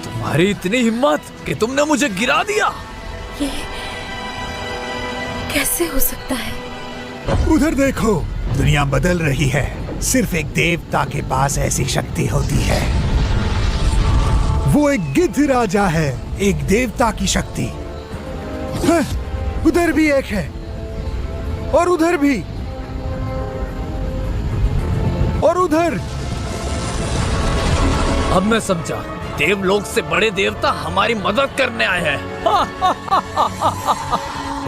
तुम्हारी इतनी हिम्मत कि तुमने मुझे गिरा दिया। ये कैसे हो सकता है? उधर देखो, दुनिया बदल रही है। सिर्फ एक देवता के पास ऐसी शक्ति होती है। वो एक गिद्ध राजा है, एक देवता की शक्ति। उधर भी एक है और उधर भी और उधर। अब मैं समझा, देवलोक से बड़े देवता हमारी मदद करने आए हैं।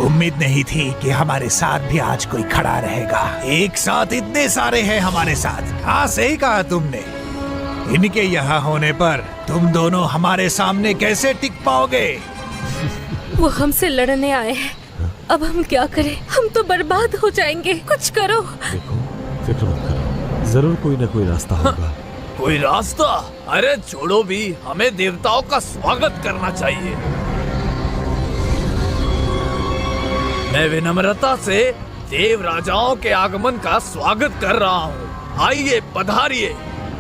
उम्मीद नहीं थी कि हमारे साथ भी आज कोई खड़ा रहेगा। एक साथ इतने सारे हैं हमारे साथ। हाँ, सही कहा तुमने। इनके यहाँ होने पर तुम दोनों हमारे सामने कैसे टिक पाओगे? वो हमसे लड़ने आए हैं, अब हम क्या करें? हम तो बर्बाद हो जाएंगे। कुछ करो। देखो, फिक्र मत करो, जरूर कोई ना कोई रास्ता होगा। कोई रास्ता? अरे छोड़ो भी, हमें देवताओं का स्वागत करना चाहिए। मैं विनम्रता से देव राजाओं के आगमन का स्वागत कर रहा हूँ। आइए, पधारिए।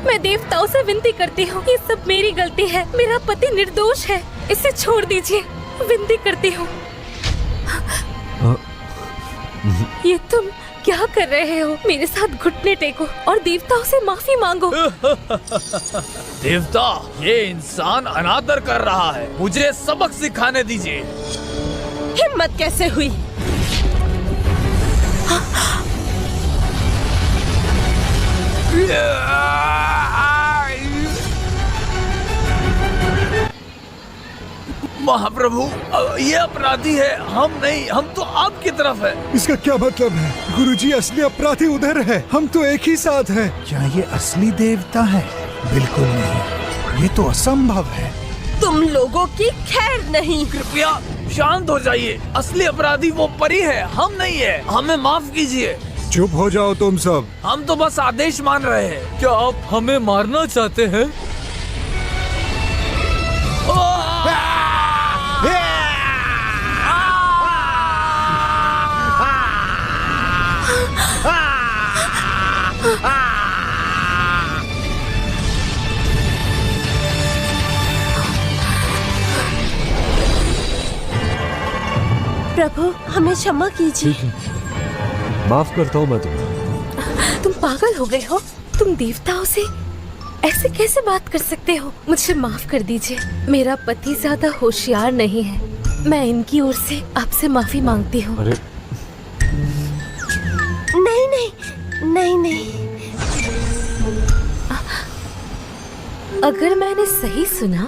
मैं देवताओं से विनती करती हूँ, ये सब मेरी गलती है। मेरा पति निर्दोष है, इसे छोड़ दीजिए। विनती करती हूँ। ये तुम क्या कर रहे हो? मेरे साथ घुटने टेको और देवताओं से माफी मांगो। देवता, ये इंसान अनादर कर रहा है, मुझे सबक सिखाने दीजिए। हिम्मत कैसे हुई? महाप्रभु, ये अपराधी है, हम नहीं। हम तो आपकी तरफ है। इसका क्या मतलब है? गुरुजी, असली अपराधी उधर है, हम तो एक ही साथ हैं। क्या ये असली देवता है? बिल्कुल नहीं, ये तो असंभव है। तुम लोगों की खैर नहीं। कृपया शांत हो जाइए। असली अपराधी वो परी है, हम नहीं है। हमें माफ कीजिए। चुप हो जाओ तुम सब। हम तो बस आदेश मान रहे हैं। क्या आप हमें मारना चाहते हैं? प्रभु, हमें क्षमा कीजिए। माफ करता हूँ मैं तुम्हें। तुम पागल हो गए हो? तुम देवताओं से ऐसे कैसे बात कर सकते हो? मुझे माफ कर दीजिए, मेरा पति ज्यादा होशियार नहीं है। मैं इनकी ओर से आपसे माफी मांगती हूँ। अरे नहीं नहीं नहीं नहीं। अगर मैंने सही सुना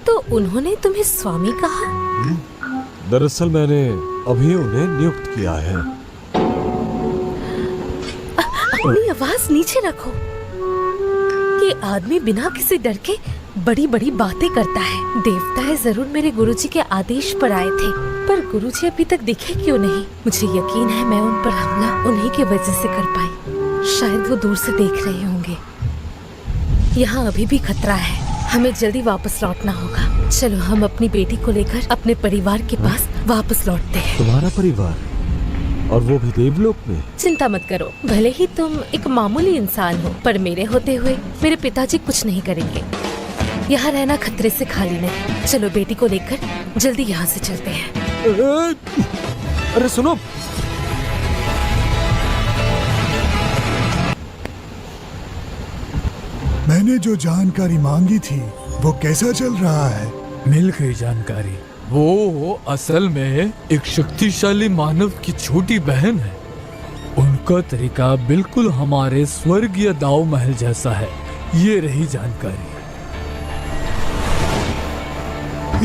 तो उन्होंने तुम्हें स्वामी कहा? दरअसल मैंने अभी उन्हें नियुक्त किया है। अपनी आवाज नीचे रखो। ये आदमी बिना किसी डर के बड़ी बड़ी बातें करता है। देवताएं जरूर मेरे गुरुजी के आदेश पर आए थे, पर गुरुजी अभी तक दिखे क्यों नहीं? मुझे यकीन है मैं उन पर हमला उन्हीं की वजह से कर पाई। शायद वो दूर से देख रहे होंगे। यहाँ अभी भी खतरा है, हमें जल्दी वापस लौटना होगा। चलो हम अपनी बेटी को लेकर अपने परिवार के पास वापस लौटते हैं। तुम्हारा परिवार, और वो भी देवलोक में? चिंता मत करो, भले ही तुम एक मामूली इंसान हो, पर मेरे होते हुए मेरे पिताजी कुछ नहीं करेंगे। यहाँ रहना खतरे से खाली नहीं। चलो बेटी को लेकर जल्दी यहाँ से चलते हैं। अरे सुनो, मैंने जो जानकारी मांगी थी वो कैसा चल रहा है? मिल गई जानकारी। वो असल में एक शक्तिशाली मानव की छोटी बहन है। उनका तरीका बिल्कुल हमारे स्वर्गीय दाव महल जैसा है। ये रही जानकारी।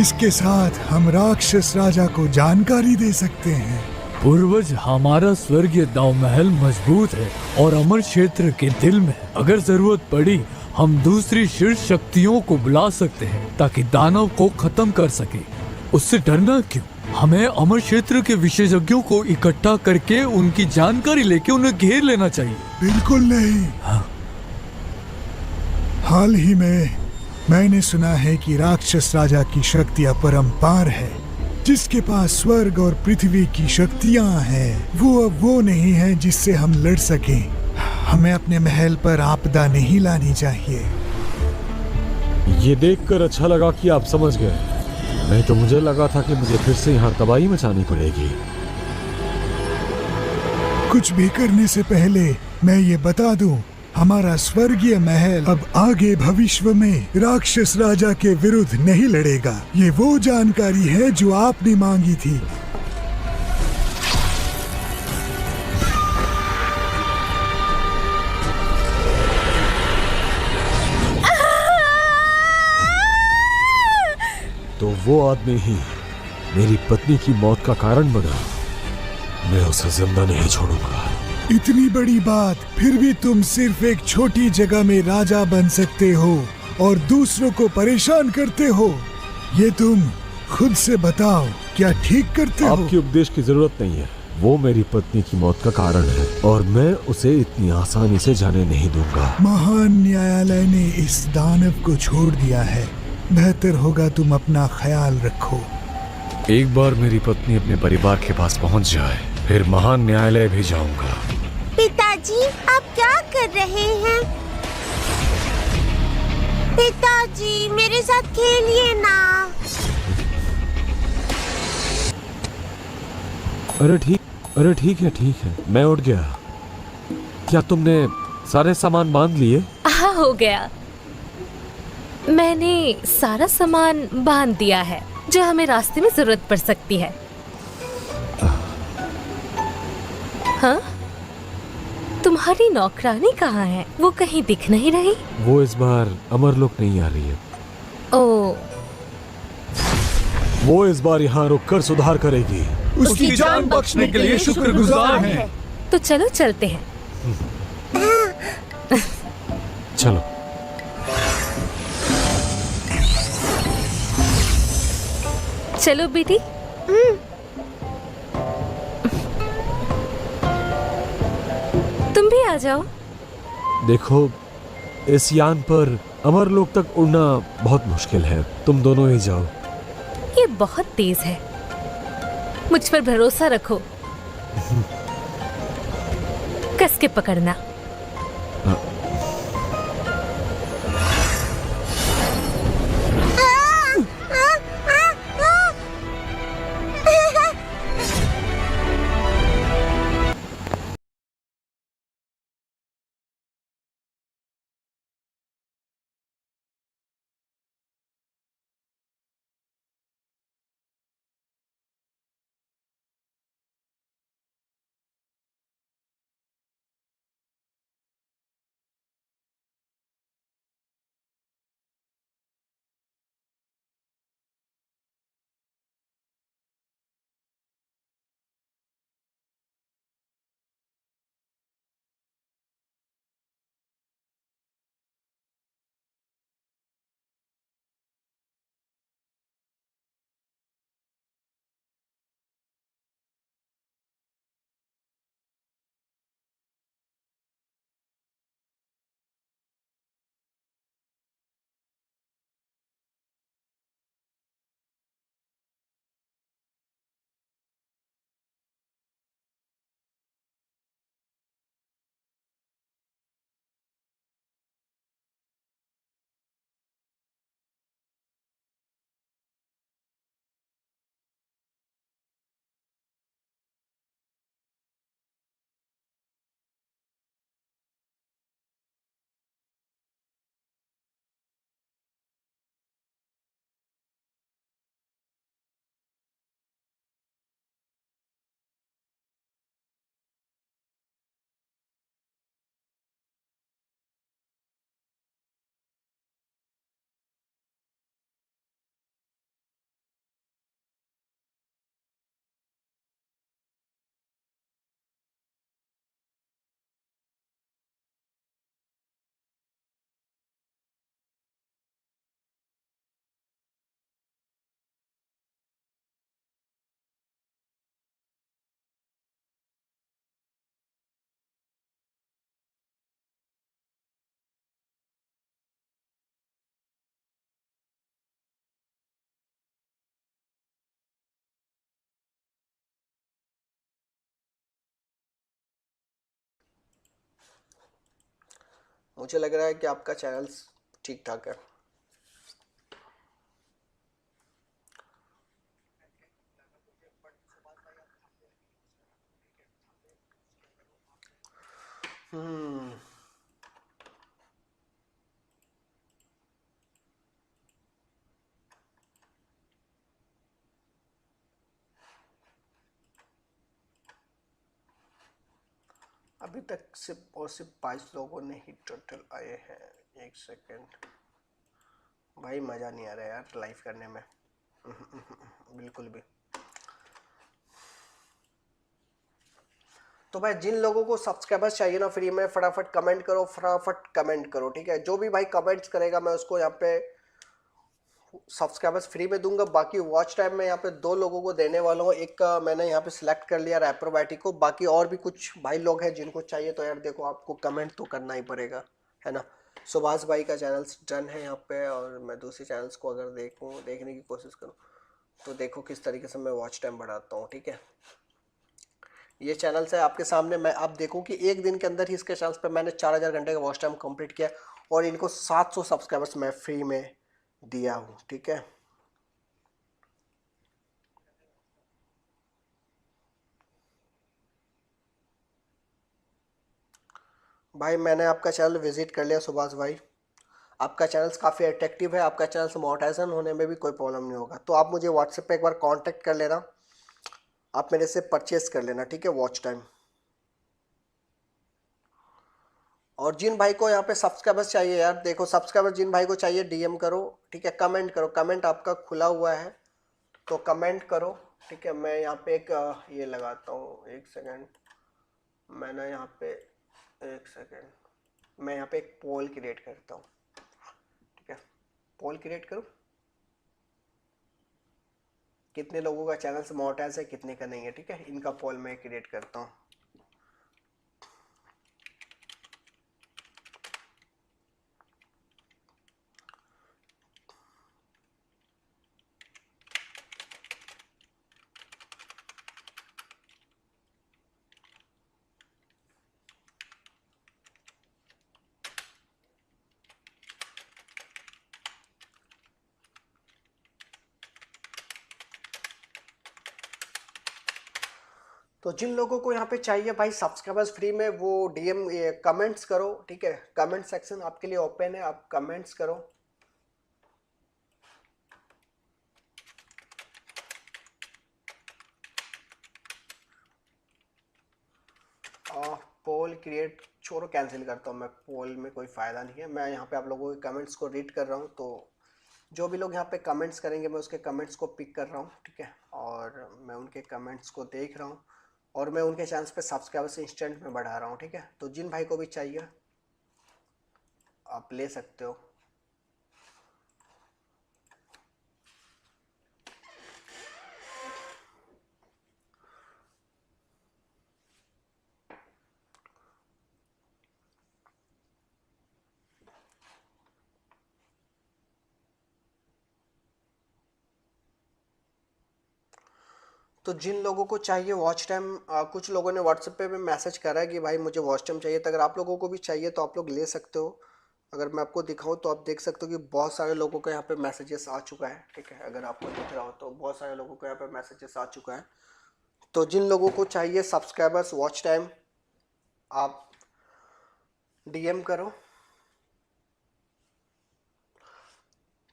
इसके साथ हम राक्षस राजा को जानकारी दे सकते हैं। पूर्वज, हमारा स्वर्गीय दाव महल मजबूत है और अमर क्षेत्र के दिल में है। अगर जरूरत पड़ी हम दूसरी शीर्ष शक्तियों को बुला सकते हैं ताकि दानव को खत्म कर सके। उससे डरना क्यों? हमें अमर क्षेत्र के विशेषज्ञों को इकट्ठा करके उनकी जानकारी लेके उन्हें घेर लेना चाहिए। बिल्कुल नहीं। हाँ। हाल ही में मैंने सुना है कि राक्षस राजा की शक्ति अपरंपार है। जिसके पास स्वर्ग और पृथ्वी की शक्तियां हैं, वो अब वो नहीं है जिससे हम लड़ सकें। हमें अपने महल पर आपदा नहीं लानी चाहिए। ये देखकर अच्छा लगा कि आप समझ गए। नहीं तो मुझे लगा था कि मुझे फिर से यहाँ तबाही मचानी पड़ेगी। कुछ भी करने से पहले मैं ये बता दूं, हमारा स्वर्गीय महल अब आगे भविष्य में राक्षस राजा के विरुद्ध नहीं लड़ेगा। ये वो जानकारी है जो आपने मांगी थी। तो वो आदमी ही मेरी पत्नी की मौत का कारण बना। मैं उसे जिंदा नहीं छोड़ूंगा। इतनी बड़ी बात, फिर भी तुम सिर्फ एक छोटी जगह में राजा बन सकते हो और दूसरों को परेशान करते हो। ये तुम खुद से बताओ, क्या ठीक करते हो? आपके उपदेश की जरूरत नहीं है। वो मेरी पत्नी की मौत का कारण है और मैं उसे इतनी आसानी से जाने नहीं दूंगा। महान न्यायालय ने इस दानव को छोड़ दिया है। बेहतर होगा तुम अपना ख्याल रखो। एक बार मेरी पत्नी अपने परिवार के पास पहुंच जाए, फिर महान न्यायालय भी जाऊंगा। पिताजी, आप क्या कर रहे हैं? पिताजी, मेरे साथ खेलिए ना। अरे ठीक है, मैं उठ गया। क्या तुमने सारे सामान बांध लिए? हाँ, हो गया। मैंने सारा सामान बांध दिया है जो हमें रास्ते में जरूरत पड़ सकती है। हाँ? तुम्हारी नौकरानी कहाँ है? वो कहीं दिख नहीं रही। वो इस बार अमरलोक नहीं आ रही है। ओ, वो इस बार यहाँ रुककर सुधार करेगी। उसकी जान बख्शने के लिए शुक्रगुजार हैं। तो चलो चलते हैं। चलो। चलो बेटी। तुम भी आ जाओ। देखो, इस यान पर अमरलोक तक उड़ना बहुत मुश्किल है। तुम दोनों ही जाओ। ये बहुत तेज है। मुझ पर भरोसा रखो। कस के पकड़ना। मुझे लग रहा है कि आपका चैनल ठीक ठाक है। हम्म अभी तक सिर्फ 22 लोगों ने ही टोटल आए हैं। एक सेकेंड भाई, मज़ा नहीं आ रहा यार लाइव करने में बिल्कुल भी। तो भाई जिन लोगों को सब्सक्राइबर्स चाहिए ना फ्री में, फटाफट कमेंट करो, फटाफट कमेंट करो, ठीक है। जो भी भाई कमेंट्स करेगा मैं उसको यहाँ पे सब्सक्राइबर्स फ्री में दूंगा। बाकी वॉच टाइम में यहाँ पे 2 लोगों को देने वाला हूँ। एक का मैंने यहाँ पे सिलेक्ट कर लिया रैपर बैटी को, बाकी और भी कुछ भाई लोग हैं जिनको चाहिए। तो यार देखो, आपको कमेंट तो करना ही पड़ेगा, है ना। सुभाष भाई का चैनल डन है यहाँ पे, और मैं दूसरे चैनल्स को अगर देखने की कोशिश करूँ तो देखो किस तरीके से मैं वॉच टाइम बढ़ाता हूँ, ठीक है। ये चैनल से आपके सामने मैं आप देखो कि एक दिन के अंदर ही इसके चैनल पे मैंने 4000 घंटे का वॉच टाइम कंप्लीट किया, और इनको 700 सब्सक्राइबर्स मैं फ्री में दिया हूँ, ठीक है। भाई मैंने आपका चैनल विजिट कर लिया सुभाष भाई, आपका चैनल काफ़ी अट्रैक्टिव है, आपका चैनल से मोनेटाइजेशन होने में भी कोई प्रॉब्लम नहीं होगा। तो आप मुझे व्हाट्सएप पे एक बार कांटेक्ट कर लेना, आप मेरे से परचेस कर लेना, ठीक है, वॉच टाइम। और जिन भाई को यहाँ पे सब्सक्राइबर्स चाहिए यार, देखो सब्सक्राइबर जिन भाई को चाहिए डीएम करो, ठीक है, कमेंट करो, कमेंट आपका खुला हुआ है तो कमेंट करो, ठीक है। मैं यहाँ पे एक ये लगाता हूँ, एक सेकेंड, मैंने यहाँ पे एक सेकेंड, मैं यहाँ पे एक पोल क्रिएट करता हूँ, ठीक है। पोल क्रिएट करूँ, कितने लोगों का चैनल से मोनेटाइज है, कितने का नहीं है, ठीक है, इनका पोल मैं क्रिएट करता हूँ। तो जिन लोगों को यहाँ पे चाहिए भाई सब्सक्राइबर्स फ्री में, वो डीएम कमेंट्स करो, ठीक है। कमेंट सेक्शन आपके लिए ओपन है, आप कमेंट्स करो। पोल क्रिएट छोड़ो, कैंसिल करता हूँ मैं, पोल में कोई फ़ायदा नहीं है। मैं यहाँ पे आप लोगों के कमेंट्स को रीड कर रहा हूँ, तो जो भी लोग यहाँ पे कमेंट्स करेंगे मैं उसके कमेंट्स को पिक कर रहा हूँ, ठीक है। और मैं उनके कमेंट्स को देख रहा हूँ, और मैं उनके चैनल्स पे सब्सक्राइबर्स इंस्टेंट में बढ़ा रहा हूँ, ठीक है। तो जिन भाई को भी चाहिए आप ले सकते हो। तो जिन लोगों को चाहिए वॉच टाइम, कुछ लोगों ने व्हाट्सएप पे भी मैसेज करा है कि भाई मुझे वॉच टाइम चाहिए, तो अगर आप लोगों को भी चाहिए तो आप लोग ले सकते हो। अगर मैं आपको दिखाऊं तो आप देख सकते हो कि बहुत सारे लोगों का यहाँ पे मैसेजेस आ चुका है, ठीक है। अगर आपको दिख रहा हो तो बहुत सारे लोगों को यहाँ पे मैसेजेस आ चुका है। तो जिन लोगों को चाहिए सब्सक्राइबर्स वॉच टाइम, आप डीएम करो।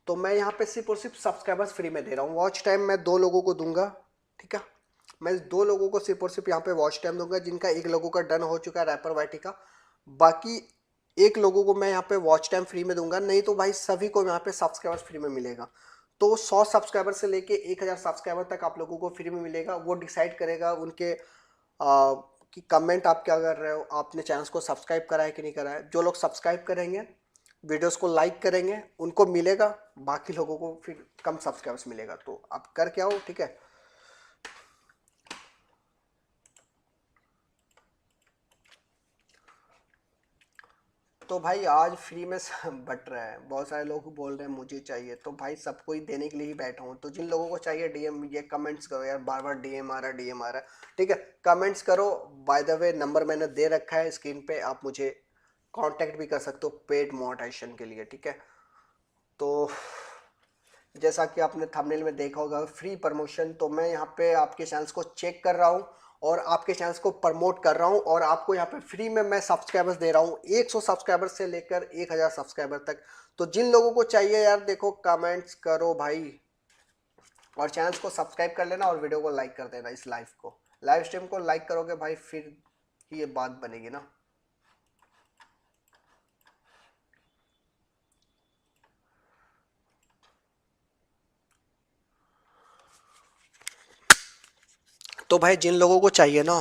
तो मैं यहाँ पे सिर्फ और सिर्फ सब्सक्राइबर्स फ्री में दे रहा हूँ। वॉच टाइम मैं 2 लोगों को दूंगा, ठीक है। मैं 2 लोगों को सिर्फ और सिर्फ यहाँ पे वॉच टाइम दूंगा, जिनका 1 लोगों का डन हो चुका है रैपर वाइटी का। बाकी 1 लोगों को मैं यहाँ पे वॉच टाइम फ्री में दूंगा, नहीं तो भाई सभी को यहाँ पे सब्सक्राइबर्स फ्री में मिलेगा। तो 100 सब्सक्राइबर से लेके 1000 सब्सक्राइबर तक आप लोगों को फ्री में मिलेगा। वो डिसाइड करेगा उनके कि कमेंट आप क्या कर रहे हो, आपने चैनल को सब्सक्राइब करा है कि नहीं करा है। जो लोग सब्सक्राइब करेंगे, वीडियोस को लाइक करेंगे, उनको मिलेगा, बाकी लोगों को फिर कम सब्सक्राइबर्स मिलेगा। तो आप कर क्या हो, ठीक है। तो भाई आज फ्री में बट रहा है, बहुत सारे लोग बोल रहे हैं मुझे चाहिए, तो भाई सबको ही देने के लिए ही बैठा हूँ। तो जिन लोगों को चाहिए डीएम, ये कमेंट्स करो यार, बार बार डीएम आ रहा है, डीएम आ रहा है, ठीक है, कमेंट्स करो। बाय द वे नंबर मैंने दे रखा है स्क्रीन पे, आप मुझे कांटेक्ट भी कर सकते हो पेड मोनेटाइजेशन के लिए, ठीक है। तो जैसा कि आपने थंबनेल में देखा होगा फ्री प्रमोशन, तो मैं यहाँ पे आपके चैनल्स को चेक कर रहा हूँ और आपके चैनल्स को प्रमोट कर रहा हूँ और आपको यहाँ पे फ्री में मैं सब्सक्राइबर्स दे रहा हूँ 100 सब्सक्राइबर से लेकर 1000 सब्सक्राइबर तक। तो जिन लोगों को चाहिए यार देखो कमेंट्स करो भाई, और चैनल्स को सब्सक्राइब कर लेना और वीडियो को लाइक कर देना। इस लाइव स्ट्रीम को लाइक करोगे भाई फिर ये बात बनेगी ना। तो भाई जिन लोगों को चाहिए ना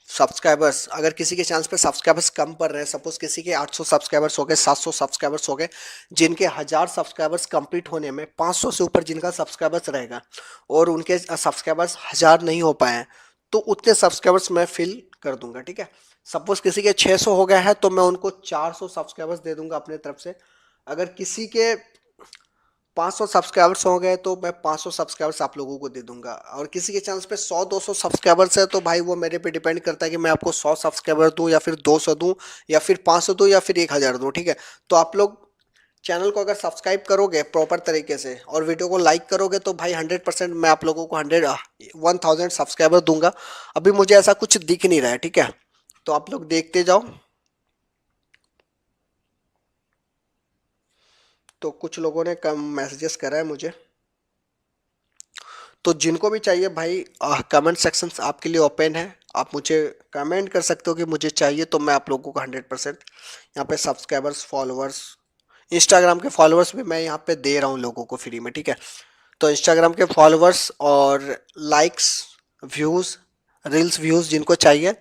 सब्सक्राइबर्स, अगर किसी के चैनल पे सब्सक्राइबर्स कम पड़ रहे हैं, सपोज किसी के 800 सब्सक्राइबर्स हो गए, 700 सब्सक्राइबर्स हो गए, जिनके 1000 सब्सक्राइबर्स कंप्लीट होने में 500 से ऊपर जिनका सब्सक्राइबर्स रहेगा और उनके सब्सक्राइबर्स 1000 नहीं हो पाए हैं, तो उतने सब्सक्राइबर्स मैं फिल कर दूंगा, ठीक है। सपोज किसी के 600 हो गया है तो मैं उनको 400 सब्सक्राइबर्स दे दूंगा अपने तरफ से। अगर किसी के 500 सब्सक्राइबर्स हो गए तो मैं 500 सब्सक्राइबर्स आप लोगों को दे दूंगा। और किसी के चैनल पे 100-200 सब्सक्राइबर्स है तो भाई वो मेरे पे डिपेंड करता है कि मैं आपको 100 सब्सक्राइबर दूं या फिर 200 दूं या फिर 500 दूं या फिर 1000 दूं, ठीक है। तो आप लोग चैनल को अगर सब्सक्राइब करोगे प्रॉपर तरीके से और वीडियो को लाइक करोगे तो भाई 100% मैं आप लोगों को 1000 सब्सक्राइबर दूंगा। अभी मुझे ऐसा कुछ दिख नहीं रहा है, ठीक है, तो आप लोग देखते जाओ। तो कुछ लोगों ने कम मैसेजेस करा है मुझे, तो जिनको भी चाहिए भाई कमेंट सेक्शन आपके लिए ओपन है। आप मुझे कमेंट कर सकते हो कि मुझे चाहिए, तो मैं आप लोगों को 100% यहाँ पे सब्सक्राइबर्स, फॉलोअर्स, इंस्टाग्राम के फॉलोअर्स भी मैं यहाँ पे दे रहा हूँ लोगों को फ्री में, ठीक है। तो इंस्टाग्राम के फॉलोअर्स और लाइक्स, व्यूज़, रील्स व्यूज़ जिनको चाहिए,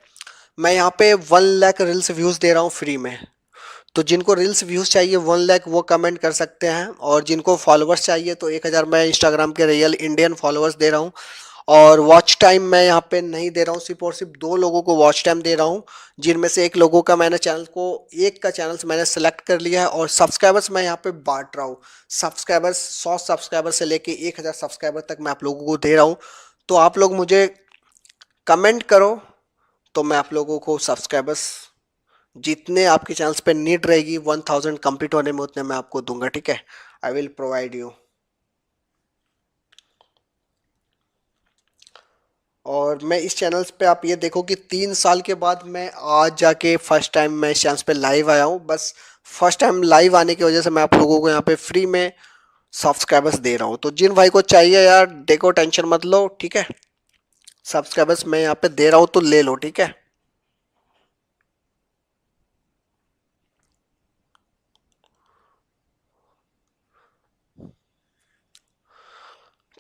मैं यहाँ पे 1 लाख रील्स व्यूज़ दे रहा हूँ फ्री में। तो जिनको रील्स व्यूज़ चाहिए 1 लाख वो कमेंट कर सकते हैं, और जिनको फॉलोअर्स चाहिए तो 1000 मैं इंस्टाग्राम के रियल इंडियन फॉलोअर्स दे रहा हूँ। और वॉच टाइम मैं यहाँ पे नहीं दे रहा हूँ, सिर्फ और सिर्फ 2 लोगों को वॉच टाइम दे रहा हूँ, जिनमें से एक लोगों का मैंने चैनल को एक का चैनल मैंने सेलेक्ट कर लिया है। और सब्सक्राइबर्स मैं यहाँ पे बांट रहा हूँ, सब्सक्राइबर्स 100 सब्सक्राइबर से लेके 1000 सब्सक्राइबर तक मैं आप लोगों को दे रहा हूँ। तो आप लोग मुझे कमेंट करो तो मैं आप लोगों को सब्सक्राइबर्स जितने आपके चैनल्स पे नीड रहेगी 1000 कंप्लीट होने में उतने मैं आपको दूंगा, ठीक है। I will provide you. और मैं इस चैनल्स पे आप ये देखो कि 3 साल के बाद मैं आज जाके फर्स्ट टाइम मैं इस चैनल्स पे लाइव आया हूँ। बस फर्स्ट टाइम लाइव आने की वजह से मैं आप लोगों को यहाँ पे फ्री में सब्सक्राइबर्स दे रहा हूँ। तो जिन भाई को चाहिए यार देखो टेंशन मत लो, ठीक है, सब्सक्राइबर्स मैं यहाँ पे दे रहा हूँ तो ले लो, ठीक है।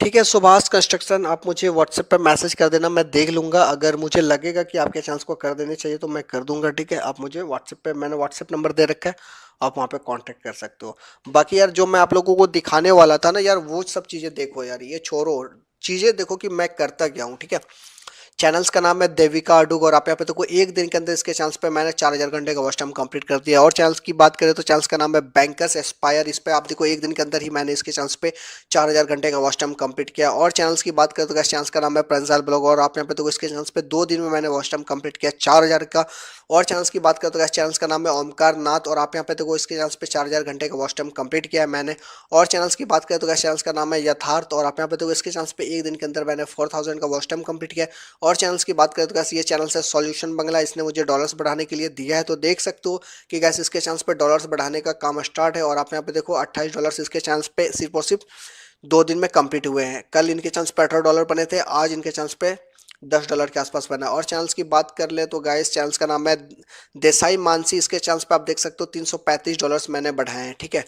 ठीक है, सुभाष कंस्ट्रक्शन, आप मुझे व्हाट्सएप पे मैसेज कर देना, मैं देख लूँगा। अगर मुझे लगेगा कि आपके चैनल्स को कर देने चाहिए तो मैं कर दूंगा, ठीक है। आप मुझे व्हाट्सएप पे, मैंने व्हाट्सएप नंबर दे रखा है, आप वहाँ पे कांटेक्ट कर सकते हो। बाकी यार जो मैं आप लोगों को दिखाने वाला था ना यार, वो सब चीज़ें देखो यार, ये छोड़ो, चीज़ें देखो कि मैं करता क्या हूँ, ठीक है। चैनल्स का नाम है देविका अडुग, और आप यहाँ पे देखो एक दिन के अंदर इसके चैनल्स पे मैंने 4000 घंटे का वॉच टाइम कंप्लीट कर दिया। और चैनल्स की बात करें तो चैनल्स का नाम है बैंकर्स एस्पायर, इस पे आप देखो एक दिन के अंदर ही मैंने इसके चैनल्स पे 4000 घंटे का वॉच टाइम कंप्लीट किया। और चैनल्स की बात करें तो चैनल्स का नाम है प्रंजाल ब्लॉग, और आप यहाँ पे देखो इसके चैनल्स पे 2 दिन में मैंने वॉच टाइम कंप्लीट किया 4000 का। और चैनल्स की बात करें तो चैनल्स का नाम है ओमकार नाथ, और आप यहाँ पे देखो इसके चैनल्स पे 4000 घंटे का वॉच टाइम कंप्लीट किया है मैंने। और चैनल्स की बात करें तो चैनल्स का नाम है यथार्थ, और आप यहाँ पे देखो इसके चैनल्स पे एक दिन के अंदर मैंने 4000 का वॉच टाइम कंप्लीट किया। और चैनल्स की बात करें तो गैस ये चैनल है सॉल्यूशन बंगला, इसने मुझे डॉलर्स बढ़ाने के लिए दिया है, तो देख सकते हो कि गैस इसके चैनल्स पे डॉलर्स बढ़ाने का काम स्टार्ट है। और आप यहाँ पे देखो 28 डॉलर्स इसके चैनल्स पे सिर्फ और सिर्फ 2 दिन में कंप्लीट हुए हैं। कल इनके चैनल्स पे 18 डॉलर बने थे, आज इनके चैनल्स पे 10 डॉलर के आसपास बना। और चैनल्स की बात कर ले तो गाइस चैनल्स का नाम है देसाई मानसी, इसके चैनल्स पे आप देख सकते हो 335 डॉलर्स मैंने बढ़ाए हैं, ठीक है।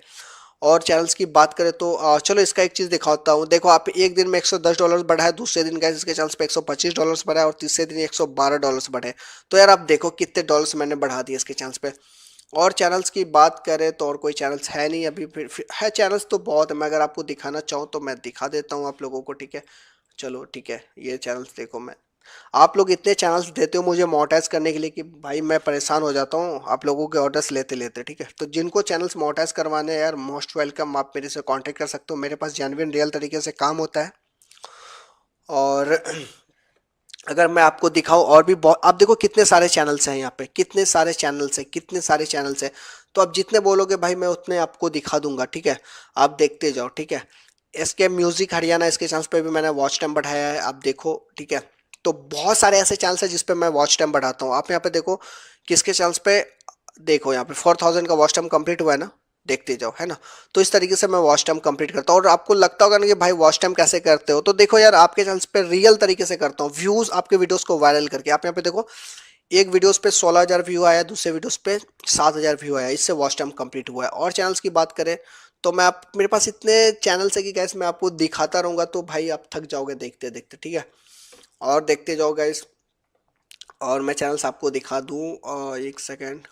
और चैनल्स की बात करें तो चलो इसका एक चीज़ दिखाता हूँ। देखो आप एक दिन में 110 डॉलर बढ़ा है, दूसरे दिन गैस इसके चैनल्स पे 125 डॉलर्स बढ़ा है, और तीसरे दिन 112 डॉलर्स बढ़े। तो यार आप देखो कितने डॉलर्स मैंने बढ़ा दिए इसके चैनल्स पे। और चैनल्स की बात करें तो और कोई चैनल्स है नहीं अभी, फिर है चैनल्स तो बहुत है, मैं अगर आपको दिखाना चाहूँ तो मैं दिखा देता हूँ आप लोगों को, ठीक है। चलो ठीक है, ये चैनल्स देखो, मैं आप लोग इतने चैनल्स देते हो मुझे मोनेटाइज करने के लिए कि भाई मैं परेशान हो जाता हूँ आप लोगों के ऑर्डर्स लेते लेते, ठीक है। तो जिनको चैनल्स मोनेटाइज करवाने हैं यार मोस्ट वेलकम, आप मेरे से कांटेक्ट कर सकते हो, मेरे पास जेन्युइन रियल तरीके से काम होता है। और अगर मैं आपको दिखाऊं और भी बहुत, आप देखो कितने सारे चैनल्स हैं यहाँ पे, कितने सारे चैनल्स हैं, कितने सारे चैनल्स हैं। तो आप जितने बोलोगे भाई मैं उतने आपको दिखा दूंगा, ठीक है। आप देखते जाओ, ठीक है। इसके म्यूजिक हरियाणा, इसके चैनल पे भी मैंने वॉच टाइम बढ़ाया है, आप देखो, ठीक है। तो बहुत सारे ऐसे चैनल्स हैं जिस पे मैं वॉच टाइम बढ़ाता हूँ। आप यहाँ पे देखो किसके चैनल्स पे, देखो यहाँ पे 4000 का वॉच टाइम कंप्लीट हुआ है ना, देखते जाओ, है ना। तो इस तरीके से मैं वॉच टाइम कंप्लीट करता हूँ। और आपको लगता होगा ना कि भाई वॉच टाइम कैसे करते हो, तो देखो यार आपके चैनल्स पे रियल तरीके से करता हूँ, व्यूज आपके वीडियोस को वायरल करके। आप यहाँ पे देखो एक वीडियोस पे 16,000 व्यू आया, दूसरे वीडियोस पे 7,000 व्यू आया, इससे वॉच टाइम कंप्लीट हुआ है। और चैनल्स की बात करें तो मैं आप, मेरे पास इतने चैनल्स है कि गैस मैं आपको दिखाता रहूँगा तो भाई आप थक जाओगे देखते देखते, ठीक है। और देखते जाओ गैस, और मैं चैनल्स आपको दिखा दूँ, एक सेकेंड।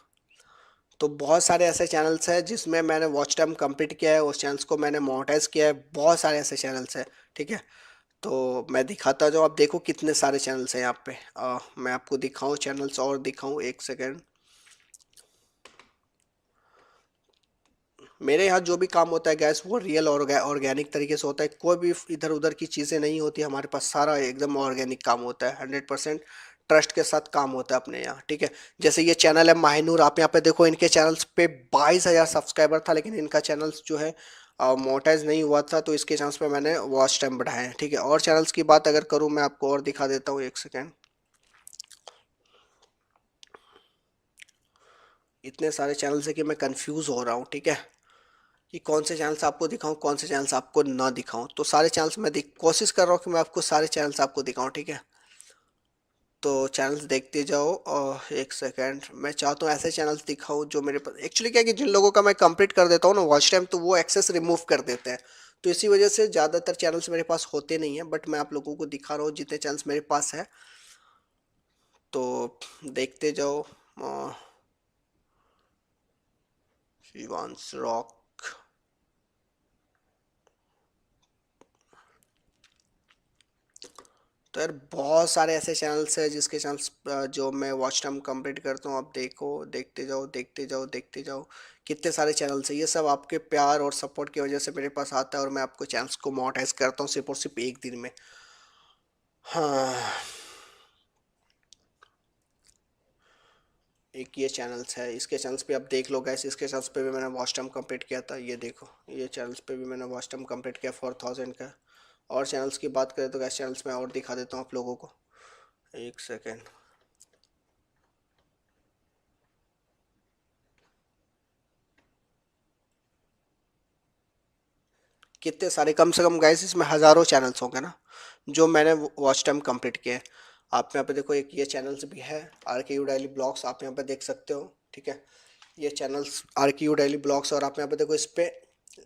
तो बहुत सारे ऐसे चैनल्स हैं जिसमें मैंने वॉच टाइम कंप्लीट किया है, उस चैनल्स को मैंने मोनेटाइज किया है। बहुत सारे ऐसे चैनल्स हैं, ठीक है। तो मैं दिखाता जाऊँ, आप देखो कितने सारे चैनल्स हैं यहाँ पे। मैं आपको दिखाऊँ चैनल्स और दिखाऊँ, एक सेकेंड। मेरे यहाँ जो भी काम होता है गैस वो रियल और ऑर्गेनिक तरीके से होता है। कोई भी इधर उधर की चीज़ें नहीं होती, हमारे पास सारा एकदम ऑर्गेनिक काम होता है। 100% ट्रस्ट के साथ काम होता है अपने यहाँ, ठीक है। जैसे ये चैनल है माहिनूर, आप यहाँ पे देखो इनके चैनल्स पे 22,000 सब्सक्राइबर था, लेकिन इनका चैनल्स जो है मोनेटाइज नहीं हुआ था, तो इसके चैनल्स पे मैंने वॉच टाइम बढ़ाया है, ठीक है। और चैनल्स की बात अगर करूँ मैं आपको और दिखा देता हूँ, एक सेकेंड। इतने सारे चैनल्स है कि मैं कंफ्यूज हो रहा हूँ, ठीक है, कि कौन से चैनल्स आपको दिखाऊं, कौन से चैनल्स आपको ना दिखाऊं। तो सारे चैनल्स मैं कोशिश कर रहा हूं कि मैं आपको सारे चैनल्स आपको दिखाऊं, ठीक है। तो चैनल्स देखते जाओ, और एक सेकेंड, मैं चाहता हूँ ऐसे चैनल्स दिखाऊं जो मेरे पास, एक्चुअली क्या है कि जिन लोगों का मैं कंप्लीट कर देता हूँ ना वॉच टाइम, तो वो एक्सेस रिमूव कर देते हैं। तो इसी वजह से ज़्यादातर चैनल्स मेरे पास होते नहीं हैं, बट मैं आप लोगों को दिखा रहा हूँ जितने चैनल्स मेरे पास है। तो देखते जाओ, शिवांश रॉक, तो यार बहुत सारे ऐसे चैनल्स हैं जिसके चैनल्स जो मैं वॉच टाइम कंप्लीट करता हूँ। आप देखो, देखते जाओ, देखते जाओ, देखते जाओ, कितने सारे चैनल्स हैं। ये सब आपके प्यार और सपोर्ट की वजह से मेरे पास आता है, और मैं आपको चैनल्स को मोनेटाइज करता हूँ सिर्फ और सिर्फ एक दिन में। हाँ, एक ये चैनल्स है, इसके चैनल्स पे आप देख लो गैस, इसके चैनल्स पे भी मैंने वॉच टाइम कंप्लीट किया था। ये देखो, ये चैनल्स पे भी मैंने वॉच टाइम कंप्लीट किया 4000 का। और चैनल्स की बात करें तो गैस चैनल्स में और दिखा देता हूँ आप लोगों को, एक सेकेंड। कितने सारे, कम से कम गाइस इसमें हज़ारों चैनल्स होंगे ना जो मैंने वॉच टाइम कंप्लीट किए हैं। आप यहाँ पे देखो एक ये चैनल्स भी है, RKU डेली ब्लॉग्स, आप यहाँ पे देख सकते हो, ठीक है। ये चैनल्स RKU डेली ब्लॉग्स, और आप यहाँ पे देखो इस पे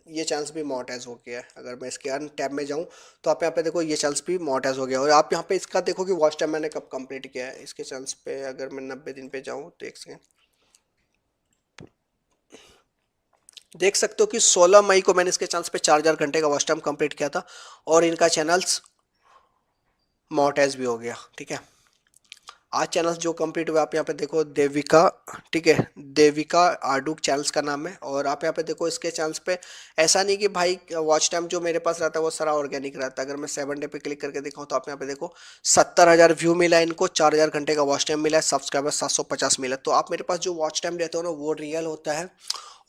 ये चैनल्स भी मोनेटाइज हो गया है। अगर मैं इसके अर्न टैब में जाऊँ तो आप यहाँ पे देखो ये चैनल्स भी मोनेटाइज हो गया। और आप यहाँ पे इसका देखो कि वॉच टाइम मैंने कब कंप्लीट किया है इसके चैनल्स पे। अगर मैं 90 दिन पे जाऊँ तो एक सेकेंड, देख सकते हो कि 16 मई को मैंने इसके चैनल्स पे 4000 घंटे का वॉच टाइम कंप्लीट किया था, और इनका चैनल्स मोनेटाइज भी हो गया, ठीक है। आज चैनल्स जो कंप्लीट हुए आप यहाँ पे देखो, देविका, ठीक है, देविका आडूक चैनल्स का नाम है। और आप यहाँ पे देखो इसके चैनल्स पे ऐसा नहीं कि भाई वॉच टाइम जो मेरे पास रहता है वो सारा ऑर्गेनिक रहता है। अगर मैं 7 डे पे क्लिक करके दिखाऊँ तो आप यहाँ पे देखो 70,000 व्यू मिला है इनको, 4000 घंटे का वॉच टाइम मिला है, सब्सक्राइबर 750 मिला। तो आप मेरे पास जो वॉच टाइम रहते हो ना वो रियल होता है,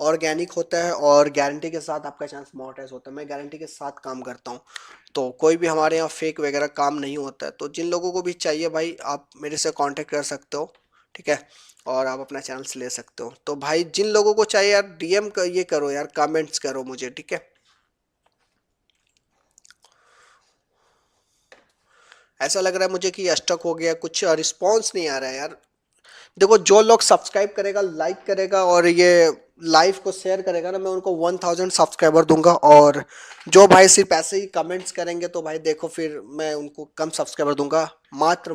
ऑर्गेनिक होता है, और गारंटी के साथ आपका चांस मोनेटाइज होता है। मैं गारंटी के साथ काम करता हूँ, तो कोई भी हमारे यहाँ फेक वगैरह काम नहीं होता है। तो जिन लोगों को भी चाहिए भाई आप मेरे से कांटेक्ट कर सकते हो, ठीक है, और आप अपना चैनल्स ले सकते हो। तो भाई जिन लोगों को चाहिए यार DM कर, ये करो यार, कमेंट्स करो मुझे, ठीक है। ऐसा लग रहा है मुझे कि स्टक हो गया, कुछ रिस्पॉन्स नहीं आ रहा है यार। देखो जो लोग सब्सक्राइब करेगा, लाइक करेगा और ये लाइव को शेयर करेगा ना, मैं उनको 1000 सब्सक्राइबर दूंगा। और जो भाई सिर्फ ऐसे ही कमेंट्स करेंगे तो भाई देखो फिर मैं उनको कम सब्सक्राइबर दूंगा, मात्र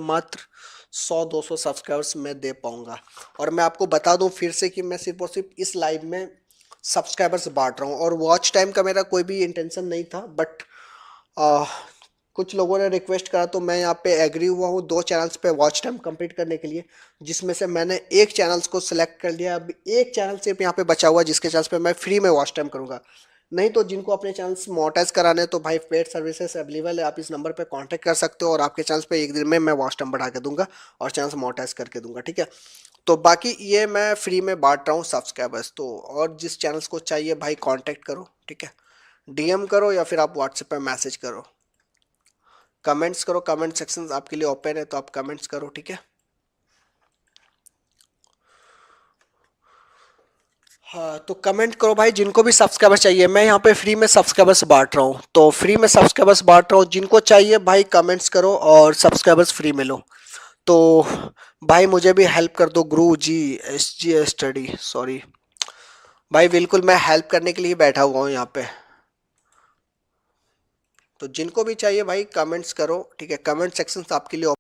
100-200 सब्सक्राइबर्स मैं दे पाऊंगा। और मैं आपको बता दूं फिर से कि मैं सिर्फ और सिर्फ इस लाइव में सब्सक्राइबर्स बांट रहा हूँ, और वॉच टाइम का मेरा कोई भी इंटेंशन नहीं था, बट कुछ लोगों ने रिक्वेस्ट करा तो मैं यहाँ पे एग्री हुआ हूँ 2 चैनल्स पे वॉच टाइम कंप्लीट करने के लिए, जिसमें से मैंने एक चैनल्स को सिलेक्ट कर लिया। अब एक चैनल सिर्फ यहाँ पे बचा हुआ जिसके चैनल्स पे मैं फ्री में वॉच टाइम करूँगा। नहीं तो जिनको अपने चैनल्स मोनेटाइज कराने तो भाई पेड सर्विसेज अवेलेबल है, आप इस नंबर पे कांटेक्ट कर सकते हो और आपके चैनल्स पे एक दिन में मैं वॉच टाइम बढ़ा के दूंगा और चैनल्स मोनेटाइज करके दूंगा, ठीक है। तो बाकी ये मैं फ्री में बांट रहा हूँ सब्सक्राइबर्स, तो और जिस चैनल्स को चाहिए भाई कांटेक्ट करो, ठीक है। डीएम करो या फिर आप व्हाट्सएप पे मैसेज करो, कमेंट्स करो, कमेंट सेक्शन आपके लिए ओपन है तो आप कमेंट्स करो, ठीक है। हाँ तो कमेंट करो भाई, जिनको भी सब्सक्राइबर्स चाहिए। मैं यहाँ पे फ्री में सब्सक्राइबर्स बांट रहा हूँ, तो फ्री में सब्सक्राइबर्स बांट रहा हूँ, जिनको चाहिए भाई कमेंट्स करो और सब्सक्राइबर्स फ्री में लो। तो भाई मुझे भी हेल्प कर दो गुरु जी, SG स्टडी, सॉरी भाई, बिल्कुल मैं हेल्प करने के लिए बैठा हुआ हूँ यहाँ पे। तो जिनको भी चाहिए भाई कमेंट्स करो, ठीक है। कमेंट सेक्शन आपके लिए